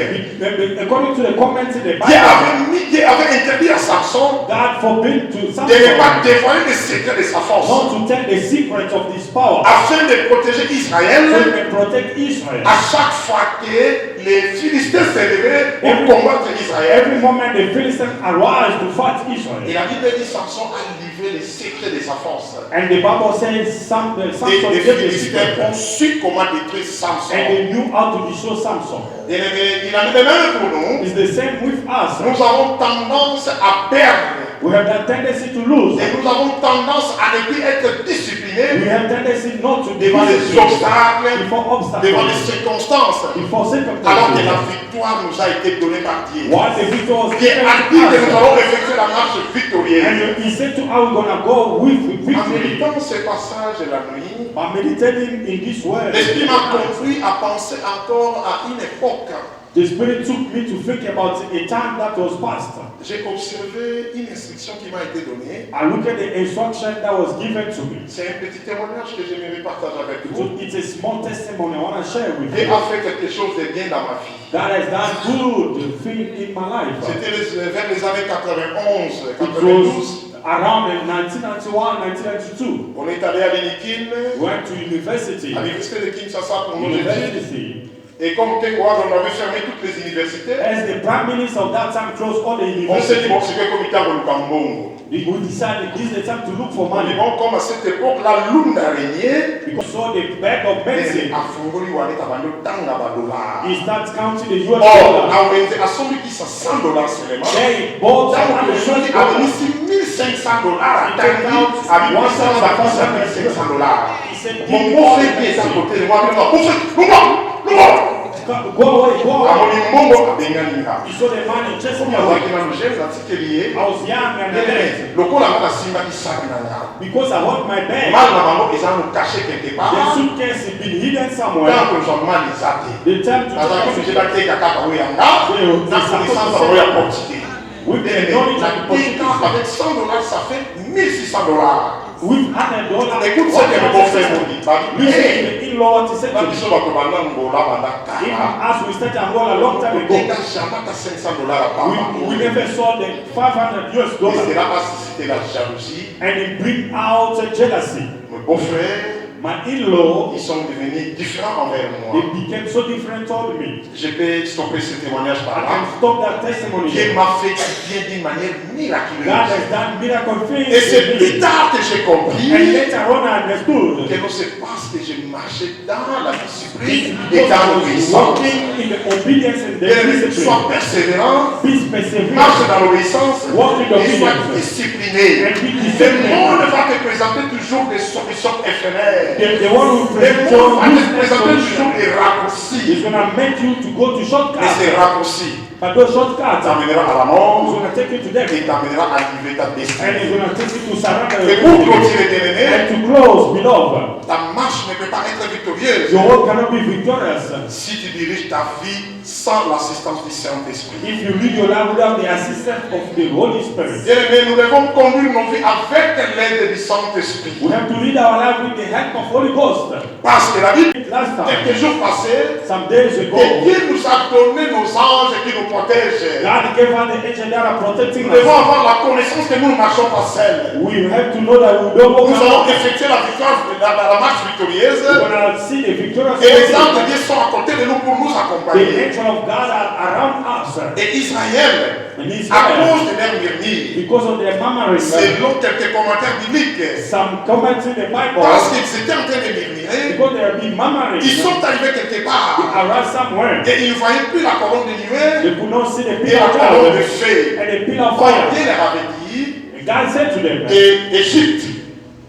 Speaker 3: According to the comments in the
Speaker 2: Dieu
Speaker 3: Bible,
Speaker 2: avait interdit à Samson
Speaker 3: God forbid to
Speaker 2: de ne
Speaker 3: Samson
Speaker 2: pas dévoiler les secrets de sa force
Speaker 3: not to tell the secrets of this power
Speaker 2: afin de protéger
Speaker 3: so he
Speaker 2: Israël
Speaker 3: can protect Israel.
Speaker 2: à chaque fois que les Philistins s'élevaient pour combattre Israël.
Speaker 3: Every moment the Philistines arise to fight
Speaker 2: Et
Speaker 3: Israel.
Speaker 2: la Bible dit Samson a livré les secrets de sa force.
Speaker 3: And the Bible says Samson
Speaker 2: Et les
Speaker 3: gave the
Speaker 2: Philistins ont
Speaker 3: secret
Speaker 2: su comment détruire Samson.
Speaker 3: and they knew how to destroy Samson.
Speaker 2: Et il en est de même pour nous.
Speaker 3: It's the same with us.
Speaker 2: Nous avons tendance à perdre.
Speaker 3: We have that tendency to lose.
Speaker 2: Et nous avons tendance à ne plus être disciplinés
Speaker 3: We have tendency not to
Speaker 2: devant les obstacles,
Speaker 3: before
Speaker 2: devant les
Speaker 3: obstacles,
Speaker 2: circonstances.
Speaker 3: before
Speaker 2: Alors que la
Speaker 3: circumstances.
Speaker 2: victoire nous a été donnée par Dieu.
Speaker 3: While the victor was
Speaker 2: Dieu
Speaker 3: given
Speaker 2: a dit que nous
Speaker 3: to us,
Speaker 2: allons effectuer la marche victorieuse.
Speaker 3: and he said to how we're gonna go with
Speaker 2: En
Speaker 3: victory.
Speaker 2: méditant ce passage la nuit,
Speaker 3: By meditating in this word,
Speaker 2: l'Esprit m'a conduit à penser encore à une époque.
Speaker 3: the Spirit took me to think about a time that was past.
Speaker 2: J'ai observé une instruction qui m'a été donnée.
Speaker 3: I look at the instruction that was given to me.
Speaker 2: C'est un petit témoignage que j'aimerais partager avec
Speaker 3: So
Speaker 2: vous.
Speaker 3: it's a small testimony I want to share with
Speaker 2: Dieu
Speaker 3: you.
Speaker 2: a fait quelque chose de bien dans ma vie.
Speaker 3: God has done good thing in my life.
Speaker 2: C'était vers les années 91,
Speaker 3: It
Speaker 2: 92.
Speaker 3: was around in 1991, 1992.
Speaker 2: On est allé à l'Unikin,
Speaker 3: Went to university.
Speaker 2: à l'université de Kinshasa pour nos études.
Speaker 3: University.
Speaker 2: Et comme Kengoise, on avait fermé toutes les universités.
Speaker 3: As the prime minister of that time closed all the
Speaker 2: On s'est dit,
Speaker 3: universities,
Speaker 2: bon, c'est que comité à Lukambongo.
Speaker 3: we decided this is the time to look for
Speaker 2: On dit,
Speaker 3: money.
Speaker 2: bon, comme à cette époque, la lune d'araignée,
Speaker 3: Because saw the bag of medicine,
Speaker 2: à Fongoli, on est à Bando, Tanga, Badola.
Speaker 3: he starts counting the US
Speaker 2: Or,
Speaker 3: dollar.
Speaker 2: à celui qui s'est $100 seulement.
Speaker 3: They bought
Speaker 2: Donc,
Speaker 3: some
Speaker 2: le
Speaker 3: $100
Speaker 2: jeune a mis $1,500 à Tanguy, à 800 $1,500.
Speaker 3: He said,
Speaker 2: Mon
Speaker 3: give me
Speaker 2: beau
Speaker 3: all
Speaker 2: frère
Speaker 3: the
Speaker 2: qui est à
Speaker 3: medicine.
Speaker 2: côté de moi, il m'a dit,
Speaker 3: Go away, go
Speaker 2: à
Speaker 3: away.
Speaker 2: mon Mongo, à Bengalinga.
Speaker 3: He saw the money just
Speaker 2: Comme
Speaker 3: me
Speaker 2: on
Speaker 3: away.
Speaker 2: a dans le gel, dans ce lié,
Speaker 3: I was young and late.
Speaker 2: le coup là-bas, Simba qui s'habille dans la
Speaker 3: Because I hold my bag.
Speaker 2: mal na bango eza nous caché quelque
Speaker 3: The
Speaker 2: part.
Speaker 3: suitcase has been hidden somewhere.
Speaker 2: Tant que j'en mal les athées.
Speaker 3: The time to
Speaker 2: Naza
Speaker 3: take
Speaker 2: obligé d'attendre kaka oyo yanga, na connaissance oyo ya portugais.
Speaker 3: With the knowledge
Speaker 2: La
Speaker 3: and possibility.
Speaker 2: avec $100, ça fait $1,600.
Speaker 3: With $100.
Speaker 2: Écoute ce que le beau-frère nous dit.
Speaker 3: Listen to the in-law what he said to me. Even as we started Angola a long time ago, we never saw the $500.
Speaker 2: C'était la jalousie.
Speaker 3: And it bring out jealousy.
Speaker 2: Mon beau-frère,
Speaker 3: My in-law,
Speaker 2: ils sont devenus différents envers moi.
Speaker 3: they became so different toward me.
Speaker 2: Je peux stopper ce témoignage par
Speaker 3: I
Speaker 2: là.
Speaker 3: can stop that testimony.
Speaker 2: Dieu m'a fait bien d'une manière
Speaker 3: God
Speaker 2: miraculeuse.
Speaker 3: has done miracle things.
Speaker 2: Et c'est
Speaker 3: in
Speaker 2: plus
Speaker 3: me.
Speaker 2: tard que j'ai compris
Speaker 3: And later on I understood.
Speaker 2: que non, c'est parce que je marchais dans la discipline et
Speaker 3: Because
Speaker 2: dans
Speaker 3: I was
Speaker 2: l'obéissance.
Speaker 3: walking in the obedience and the
Speaker 2: Sois
Speaker 3: discipline.
Speaker 2: persévérant,
Speaker 3: Be perseverant.
Speaker 2: marche dans l'obéissance
Speaker 3: Walk in
Speaker 2: et sois
Speaker 3: obedience.
Speaker 2: discipliné.
Speaker 3: And be
Speaker 2: Le
Speaker 3: disciplined.
Speaker 2: monde va te présenter toujours des solutions éphémères.
Speaker 3: The one who
Speaker 2: Le
Speaker 3: presents
Speaker 2: monde va te
Speaker 3: useless
Speaker 2: présenter toujours
Speaker 3: solution
Speaker 2: des
Speaker 3: is
Speaker 2: raccourcis.
Speaker 3: going to make you to go to
Speaker 2: Et ces
Speaker 3: shortcuts.
Speaker 2: raccourcis
Speaker 3: But those shortcuts
Speaker 2: t'amènera à la
Speaker 3: is
Speaker 2: mort
Speaker 3: going to take you to death.
Speaker 2: et t'amènera à livrer ta
Speaker 3: And it's
Speaker 2: destinée.
Speaker 3: going to take you to surrender
Speaker 2: Et
Speaker 3: your
Speaker 2: pour
Speaker 3: destiny.
Speaker 2: clôturer, bien-aimé,
Speaker 3: And to close, beloved,
Speaker 2: ta marche ne peut pas être victorieuse
Speaker 3: your work cannot be victorious
Speaker 2: si tu diriges ta vie sans l'assistance du Saint-Esprit.
Speaker 3: if you lead your life without the assistance of the Holy Spirit.
Speaker 2: Bien-aimé, nous devons conduire nos vies avec l'aide du Saint-Esprit.
Speaker 3: We have to lead our life with the help of Holy Ghost.
Speaker 2: Parce que la Bible,
Speaker 3: Last time,
Speaker 2: quelques jours passés,
Speaker 3: some days ago,
Speaker 2: que Dieu nous a donné nos anges qui nous protègent.
Speaker 3: God gave us the angel that are protecting
Speaker 2: Nous devons
Speaker 3: us.
Speaker 2: avoir la connaissance que nous ne marchons pas seuls.
Speaker 3: We have to know that we don't walk
Speaker 2: Nous allons
Speaker 3: alone.
Speaker 2: effectuer la victoire, la marche victorieuse.
Speaker 3: We're going to see the victorious
Speaker 2: Et les anges de
Speaker 3: angels.
Speaker 2: Dieu sont à côté de nous pour nous
Speaker 3: The
Speaker 2: accompagner.
Speaker 3: angel of God are around us.
Speaker 2: Et Israël,
Speaker 3: And
Speaker 2: à
Speaker 3: Israel,
Speaker 2: cause de leur murmure,
Speaker 3: because of their murmuring,
Speaker 2: selon quelques commentaires bibliques,
Speaker 3: some comments in the Bible,
Speaker 2: parce qu'ils étaient en train de murmurer,
Speaker 3: because they have been murmuring,
Speaker 2: ils sont arrivés quelque part
Speaker 3: around somewhere.
Speaker 2: et ils ne voyaient plus la colonne de nuée
Speaker 3: They could not see the
Speaker 2: et
Speaker 3: pillar
Speaker 2: la
Speaker 3: of
Speaker 2: colonne de
Speaker 3: cloud
Speaker 2: feu.
Speaker 3: and the pillar of
Speaker 2: Quand
Speaker 3: fire.
Speaker 2: Dieu leur avait dit,
Speaker 3: And God said to them,
Speaker 2: Égypte,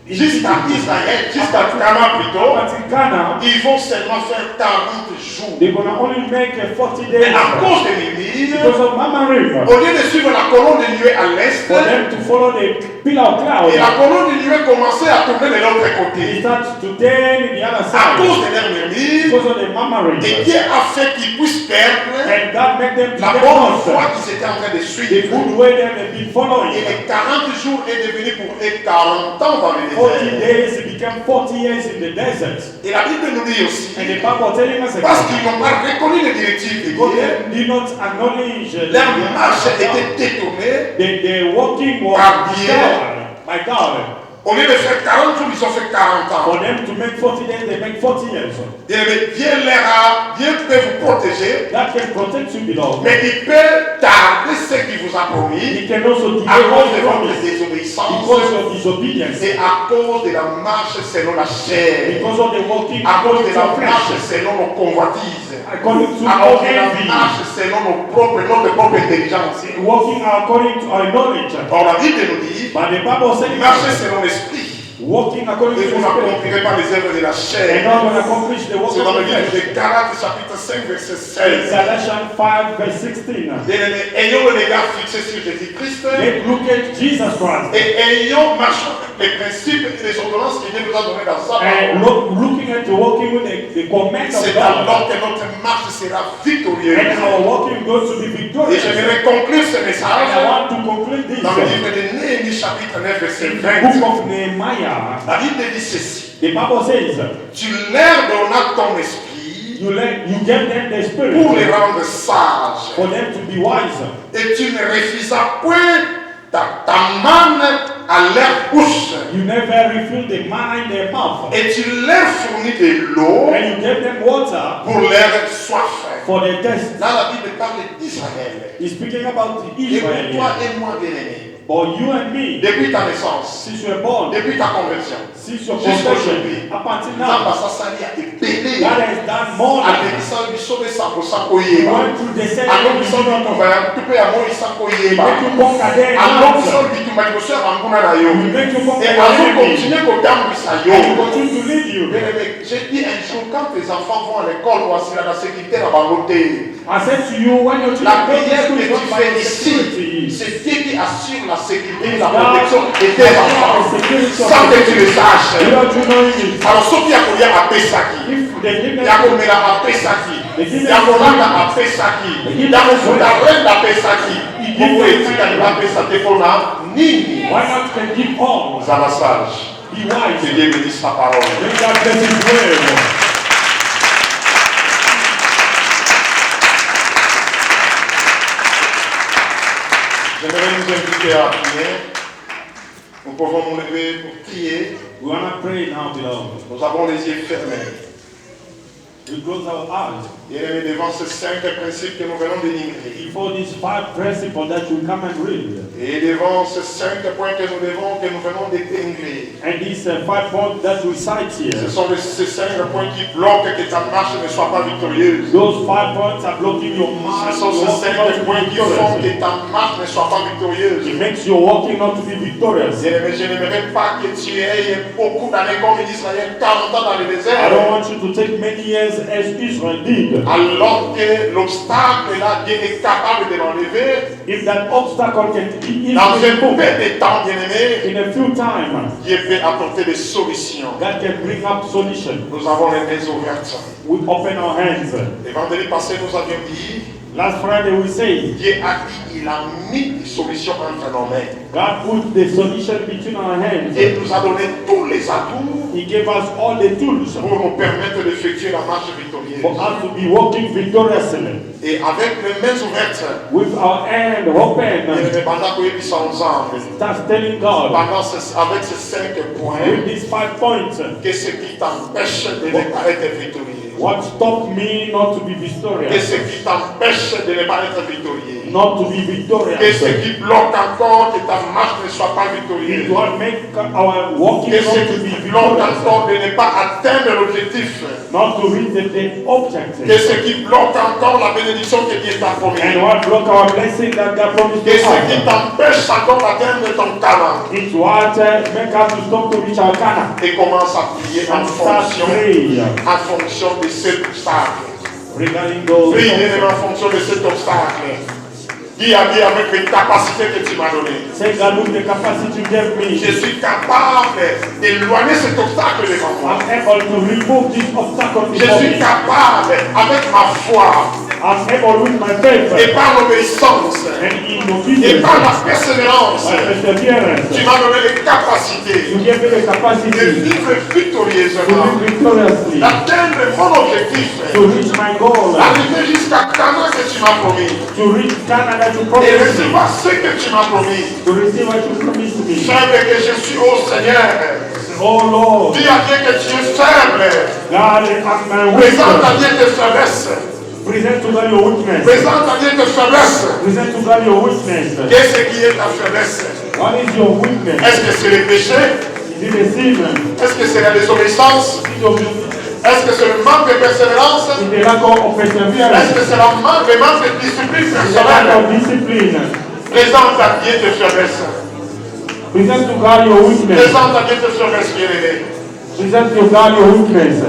Speaker 2: jusqu'à Israël, jusqu'à Canaan plutôt,
Speaker 3: but in Ghana,
Speaker 2: ils vont seulement faire 40 jours.
Speaker 3: they're going to only make 40
Speaker 2: Et
Speaker 3: days
Speaker 2: à cause des murmures,
Speaker 3: because of murmuring.
Speaker 2: au lieu de suivre la colonne de nuée à l'est,
Speaker 3: For them to follow the pillar of cloud,
Speaker 2: et la colonne de nuée commençait à tourner de l'autre
Speaker 3: they
Speaker 2: côté.
Speaker 3: start to turn the other
Speaker 2: À
Speaker 3: side
Speaker 2: cause de leurs murmures,
Speaker 3: because of the murmuring.
Speaker 2: et Dieu a fait qu'ils puissent perdre
Speaker 3: And God made them to
Speaker 2: la
Speaker 3: get
Speaker 2: bonne
Speaker 3: lost.
Speaker 2: foi qu'ils étaient en train de
Speaker 3: The
Speaker 2: suivre.
Speaker 3: good way they have been following.
Speaker 2: Et les 40 jours est devenu pour eux 40 ans dans le
Speaker 3: 40
Speaker 2: désert.
Speaker 3: days, it became 40 years in the desert.
Speaker 2: Et la Bible nous dit aussi,
Speaker 3: And the Bible telling us
Speaker 2: parce
Speaker 3: again,
Speaker 2: qu'ils n'ont pas reconnu les directives de
Speaker 3: because
Speaker 2: Dieu,
Speaker 3: they did not acknowledge
Speaker 2: leur marche était détournée.
Speaker 3: the walking was
Speaker 2: Par Dieu.
Speaker 3: discovered by God.
Speaker 2: Au lieu de faire 40 jours, ils ont fait 40 ans.
Speaker 3: For them to make 40 days, they make 40 years.
Speaker 2: Dieu peut vous protéger,
Speaker 3: That can protect you, beloved.
Speaker 2: mais il peut tarder ce qu'il vous a promis
Speaker 3: He can also delay
Speaker 2: à cause
Speaker 3: what
Speaker 2: de
Speaker 3: he
Speaker 2: votre
Speaker 3: promised
Speaker 2: désobéissance
Speaker 3: because of disobedience,
Speaker 2: et à cause de la marche selon la chair,
Speaker 3: because of the walking
Speaker 2: à cause de
Speaker 3: according to
Speaker 2: la marche
Speaker 3: flesh,
Speaker 2: selon nos convoitises,
Speaker 3: according to
Speaker 2: à
Speaker 3: our
Speaker 2: cause de la
Speaker 3: envy,
Speaker 2: marche selon notre propre intelligence.
Speaker 3: walking according to our knowledge.
Speaker 2: Or la Bible nous dit,
Speaker 3: But the Bible says,
Speaker 2: marchez selon l'esprit
Speaker 3: walking according
Speaker 2: et
Speaker 3: to
Speaker 2: vous
Speaker 3: the Spirit,
Speaker 2: n'accomplirez pas les œuvres de la
Speaker 3: and
Speaker 2: chair.
Speaker 3: not going to accomplish the work
Speaker 2: C'est dans
Speaker 3: of
Speaker 2: le
Speaker 3: the
Speaker 2: livre
Speaker 3: flesh.
Speaker 2: de Galates chapitre 5 verset
Speaker 3: In
Speaker 2: 16.
Speaker 3: Galatians 5 verse 16.
Speaker 2: Bien-aimés, ayons le regard fixé sur Jésus-Christ
Speaker 3: Let's look at Jesus Christ.
Speaker 2: et ayons marché les principes et les ordonnances que Dieu nous a données dans sa
Speaker 3: And
Speaker 2: parole.
Speaker 3: looking at the walking with the command of
Speaker 2: C'est
Speaker 3: God.
Speaker 2: alors que notre marche sera victorieuse.
Speaker 3: And our walking going to be
Speaker 2: Et
Speaker 3: victorious.
Speaker 2: j'aimerais conclure ce
Speaker 3: And I
Speaker 2: message
Speaker 3: want to conclude this.
Speaker 2: dans le livre de Néhémie chapitre 9 verset
Speaker 3: In the
Speaker 2: 20.
Speaker 3: book of Nehemiah,
Speaker 2: La Bible dit ceci.
Speaker 3: the Bible says,
Speaker 2: Tu leur donnas ton esprit
Speaker 3: you gave them the Spirit
Speaker 2: pour les rendre sages.
Speaker 3: for them to be wise.
Speaker 2: Et tu ne refusas point ta manne à leur bouche.
Speaker 3: You never refilled the manna in their mouth.
Speaker 2: Et tu leur fournis de l'eau
Speaker 3: And you gave them water
Speaker 2: pour leur soif.
Speaker 3: for their thirst.
Speaker 2: Là, la Bible parle d'Israël.
Speaker 3: He's speaking about
Speaker 2: Et pour
Speaker 3: Israel.
Speaker 2: toi et moi, bien-aimés,
Speaker 3: But you and me,
Speaker 2: depuis ta naissance,
Speaker 3: since you were born,
Speaker 2: depuis ta conversion,
Speaker 3: since your
Speaker 2: jusqu'aujourd'hui,
Speaker 3: conversion, up until
Speaker 2: Nzambe
Speaker 3: now,
Speaker 2: asasali a ebele
Speaker 3: God has done more than
Speaker 2: abebisa biso besambosa
Speaker 3: you
Speaker 2: koyeba
Speaker 3: went through the same
Speaker 2: alobisa bitumba ya mpe ya moyisa koyeba
Speaker 3: make you conquer their
Speaker 2: alobisa
Speaker 3: hands.
Speaker 2: bitumba liboso ya banguna na yo
Speaker 3: You make you conquer
Speaker 2: et
Speaker 3: your enemy.
Speaker 2: azokontinue kotambwisa
Speaker 3: And he
Speaker 2: yo.
Speaker 3: continue to lead you.
Speaker 2: Bien-aimé, j'ai dit un jour, quand tes enfants vont à l'école, voici la sécurité na bango te.
Speaker 3: I said to you, when your
Speaker 2: La
Speaker 3: children go to
Speaker 2: prière
Speaker 3: school,
Speaker 2: que
Speaker 3: it's
Speaker 2: tu
Speaker 3: not by
Speaker 2: fais
Speaker 3: your
Speaker 2: ici,
Speaker 3: security.
Speaker 2: c'est Dieu qui assure la sécurité et la
Speaker 3: God
Speaker 2: protection de tes enfants, sans que tu le saches.
Speaker 3: Without you knowing it.
Speaker 2: Alors, soki ya kolia apesaki,
Speaker 3: If they give them
Speaker 2: ya komela apesaki, ya kolanda apesaki, ya kofuta renda apesaki,
Speaker 3: Why not can give all? Be wise.
Speaker 2: Que Dieu bénisse sa parole.
Speaker 3: May God bless His word.
Speaker 2: J'aimerais nous inviter à prier. Nous pouvons nous lever pour prier.
Speaker 3: We want to pray now, beloved.
Speaker 2: Nous avons les yeux fermés.
Speaker 3: We close our eyes.
Speaker 2: Bien-aimés, devant ces 5 principes que nous venons d'énumérer.
Speaker 3: Before these 5 principles that you come and read.
Speaker 2: Et devant ces 5 points que nous venons d'épingler.
Speaker 3: And these 5 points that we cite here.
Speaker 2: Ce sont ces 5 points qui bloquent que ta marche ne soit pas victorieuse.
Speaker 3: Those 5 points are blocking your march.
Speaker 2: Ce sont ces 5 points qui font que ta marche ne soit pas victorieuse.
Speaker 3: It makes your walking not to be victorious.
Speaker 2: Bien-aimés, je n'aimerais pas que tu aies beaucoup d'années comme Israël, 40 ans dans le désert.
Speaker 3: I don't want you to take many years as Israel did.
Speaker 2: Alors que l'obstacle là, Dieu est capable de l'enlever.
Speaker 3: If that obstacle can be
Speaker 2: Dans
Speaker 3: easily
Speaker 2: un peu
Speaker 3: removed
Speaker 2: de temps, bien-aimé,
Speaker 3: in a few times,
Speaker 2: Dieu peut apporter des solutions.
Speaker 3: God can bring up solution.
Speaker 2: Nous avons les mains ouvertes.
Speaker 3: We open our hands.
Speaker 2: Le vendredi passé, nous avions dit,
Speaker 3: Last Friday we say
Speaker 2: Dieu a dit, il a mis des solutions entre nos mains.
Speaker 3: God put the solution between our hands.
Speaker 2: Et nous a donné tous les atouts
Speaker 3: He gave us all the tools
Speaker 2: pour nous permettre d'effectuer la marche victorieuse.
Speaker 3: for us to be walking victoriously.
Speaker 2: Et avec les mains ouvertes,
Speaker 3: With our hand open,
Speaker 2: pendant que nous sommes ensemble,
Speaker 3: start telling God
Speaker 2: avec ces 5 points,
Speaker 3: with these 5 points
Speaker 2: qu'est-ce qui t'empêche de ne pas être victorieux?
Speaker 3: what stopped me not to be
Speaker 2: Qu'est-ce
Speaker 3: victorious,
Speaker 2: qui t'empêche de ne pas être victorieux?
Speaker 3: not to be victorious.
Speaker 2: Qu'est-ce qui bloque encore que ta marche ne soit pas
Speaker 3: It
Speaker 2: victorieuse?
Speaker 3: will make our walking
Speaker 2: Qu'est-ce
Speaker 3: not to
Speaker 2: qui
Speaker 3: be
Speaker 2: bloque
Speaker 3: victorious,
Speaker 2: encore de ne pas atteindre l'objectif?
Speaker 3: not to reach the objective.
Speaker 2: Qu'est-ce qui bloque encore la bénédiction que Dieu t'a promise?
Speaker 3: And what block our blessing that God promised to
Speaker 2: Qu'est-ce qui
Speaker 3: us?
Speaker 2: t'empêche encore d'atteindre ton talent?
Speaker 3: It's what make us to stop to reach our Canaan.
Speaker 2: Et commence à prier en
Speaker 3: And start praying
Speaker 2: fonction de cet obstacle.
Speaker 3: regarding those.
Speaker 2: Prie en fonction de cet obstacle. Dis à Dieu avec les capacités que tu m'as données.
Speaker 3: Say, God, with the capacity you gave me,
Speaker 2: Je suis capable d'éloigner cet obstacle devant moi.
Speaker 3: I'm able to remove this obstacle
Speaker 2: Je
Speaker 3: before
Speaker 2: suis
Speaker 3: me.
Speaker 2: capable, avec ma foi
Speaker 3: I'm able with my faith
Speaker 2: et par l'obéissance
Speaker 3: and in
Speaker 2: et
Speaker 3: obedience,
Speaker 2: par la persévérance,
Speaker 3: by perseverance.
Speaker 2: tu m'as donné les capacités
Speaker 3: You gave me the
Speaker 2: de
Speaker 3: capacity
Speaker 2: vivre
Speaker 3: to
Speaker 2: victorieusement,
Speaker 3: live victoriously,
Speaker 2: d'atteindre mon objectif,
Speaker 3: to reach my goal,
Speaker 2: d'arriver jusqu'à Canaan que tu m'as promis
Speaker 3: to reach Canada to
Speaker 2: et
Speaker 3: promise me,
Speaker 2: recevoir ce que tu m'as promis.
Speaker 3: to receive what you promised me.
Speaker 2: Faible que je suis au Seigneur.
Speaker 3: Oh Lord,
Speaker 2: Dis à Dieu que tu es faible.
Speaker 3: God, I'm my
Speaker 2: Présente à
Speaker 3: weakness.
Speaker 2: Dieu tes faiblesses.
Speaker 3: Present to God your weakness.
Speaker 2: Présente à Dieu tes faiblesses.
Speaker 3: Present to God your weakness.
Speaker 2: Qu'est-ce qui est ta faiblesse?
Speaker 3: What is your weakness?
Speaker 2: Est-ce que c'est le péché?
Speaker 3: Is it a sin?
Speaker 2: Est-ce que c'est la désobéissance?
Speaker 3: Is it your
Speaker 2: Est-ce que c'est le manque de persévérance?
Speaker 3: is the lack of
Speaker 2: Est-ce
Speaker 3: perseverance?
Speaker 2: que c'est le manque de discipline
Speaker 3: Is the lack
Speaker 2: personnelle?
Speaker 3: of discipline?
Speaker 2: Présente à Dieu tes faiblesses.
Speaker 3: Present to God your weakness.
Speaker 2: Présente à Dieu tes faiblesses, bien-aimé.
Speaker 3: Present to God your weakness.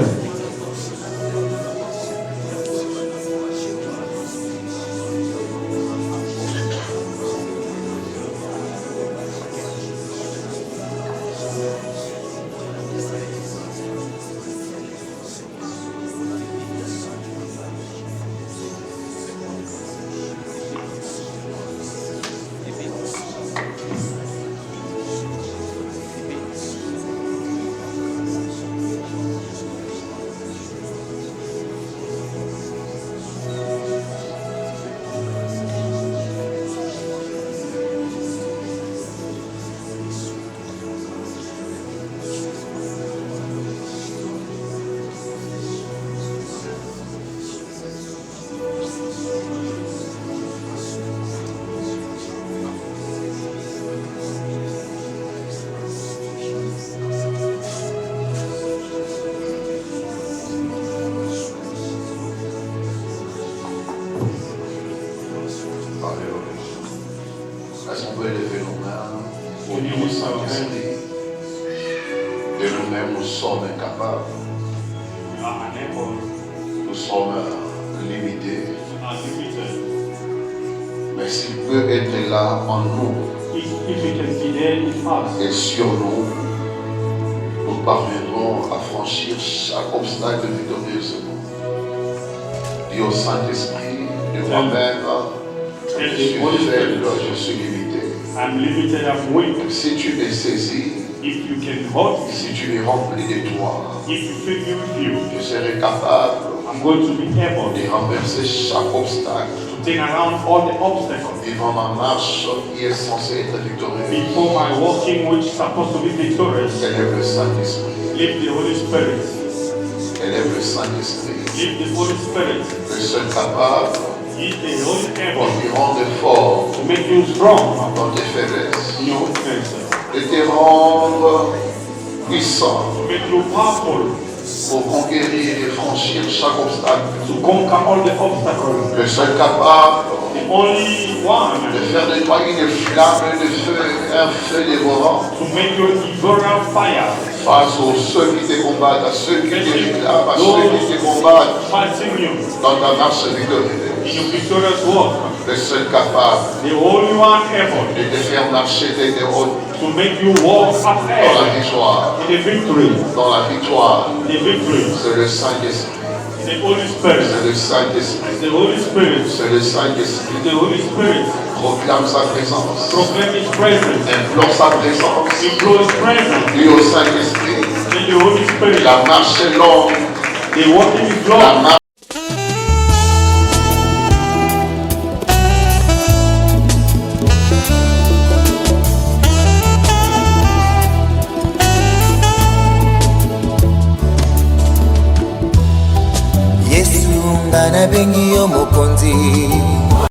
Speaker 5: Est-ce qu'on peut élever nos mains au nom du Saint-Esprit? De nous-mêmes, nous sommes incapables.
Speaker 3: You are unable.
Speaker 5: Nous sommes limités.
Speaker 3: You are limited.
Speaker 5: Mais s'il peut être là en nous
Speaker 3: If you can be there in us,
Speaker 5: et sur nous, nous parviendrons à franchir chaque obstacle victorieusement. Dis au Saint-Esprit de moi-même, Je suis faible, je suis limité.
Speaker 3: I'm limited, I'm weak.
Speaker 5: Si tu me saisis,
Speaker 3: If you can hold me,
Speaker 5: si tu es rempli de toi,
Speaker 3: if you fill me with you,
Speaker 5: je serai capable
Speaker 3: I'm going to be able
Speaker 5: de renverser chaque obstacle
Speaker 3: to turn around all the obstacles.
Speaker 5: devant ma marche qui est censée être victorieuse.
Speaker 3: Before my walking, which is supposed to be victorious,
Speaker 5: Élève le Saint-Esprit.
Speaker 3: live the Holy Spirit.
Speaker 5: Élève le Saint-Esprit.
Speaker 3: Live the Holy Spirit.
Speaker 5: Le seul capable
Speaker 3: He is the Holy
Speaker 5: de
Speaker 3: able
Speaker 5: te rendre fort
Speaker 3: to make you strong
Speaker 5: dans tes faiblesses.
Speaker 3: in your weakness,
Speaker 5: De te rendre puissant
Speaker 3: to make you powerful,
Speaker 5: pour conquérir et franchir chaque obstacle.
Speaker 3: to conquer all the obstacles.
Speaker 5: Le seul capable
Speaker 3: The only one
Speaker 5: de faire de toi une flamme de feu, un feu dévorant
Speaker 3: to make you devouring fire,
Speaker 5: face aux ceux qui te combattent, à ceux qui te réclament, à ceux qui te combattent
Speaker 3: fighting you
Speaker 5: dans ta marche
Speaker 3: in
Speaker 5: victorieuse.
Speaker 3: your victorious walk.
Speaker 5: Le seul capable
Speaker 3: The only one able
Speaker 5: de te faire marcher de tes routes
Speaker 3: to make you walk
Speaker 5: dans la
Speaker 3: upright
Speaker 5: victoire,
Speaker 3: in the victory.
Speaker 5: dans la victoire.
Speaker 3: The victory.
Speaker 5: C'est le Saint-Esprit,
Speaker 3: The Holy Spirit.
Speaker 5: c'est le Saint-Esprit,
Speaker 3: The Holy Spirit.
Speaker 5: c'est le Saint-Esprit.
Speaker 3: The Holy Spirit.
Speaker 5: Proclame sa présence,
Speaker 3: Proclaim His presence.
Speaker 5: implore sa présence.
Speaker 3: Implore His presence.
Speaker 5: Dis au Saint-Esprit,
Speaker 3: In the Holy Spirit.
Speaker 5: la marche est longue,
Speaker 3: The walking is
Speaker 5: la
Speaker 3: long.
Speaker 5: marche
Speaker 1: Yesu ngana bengi yo mokonzi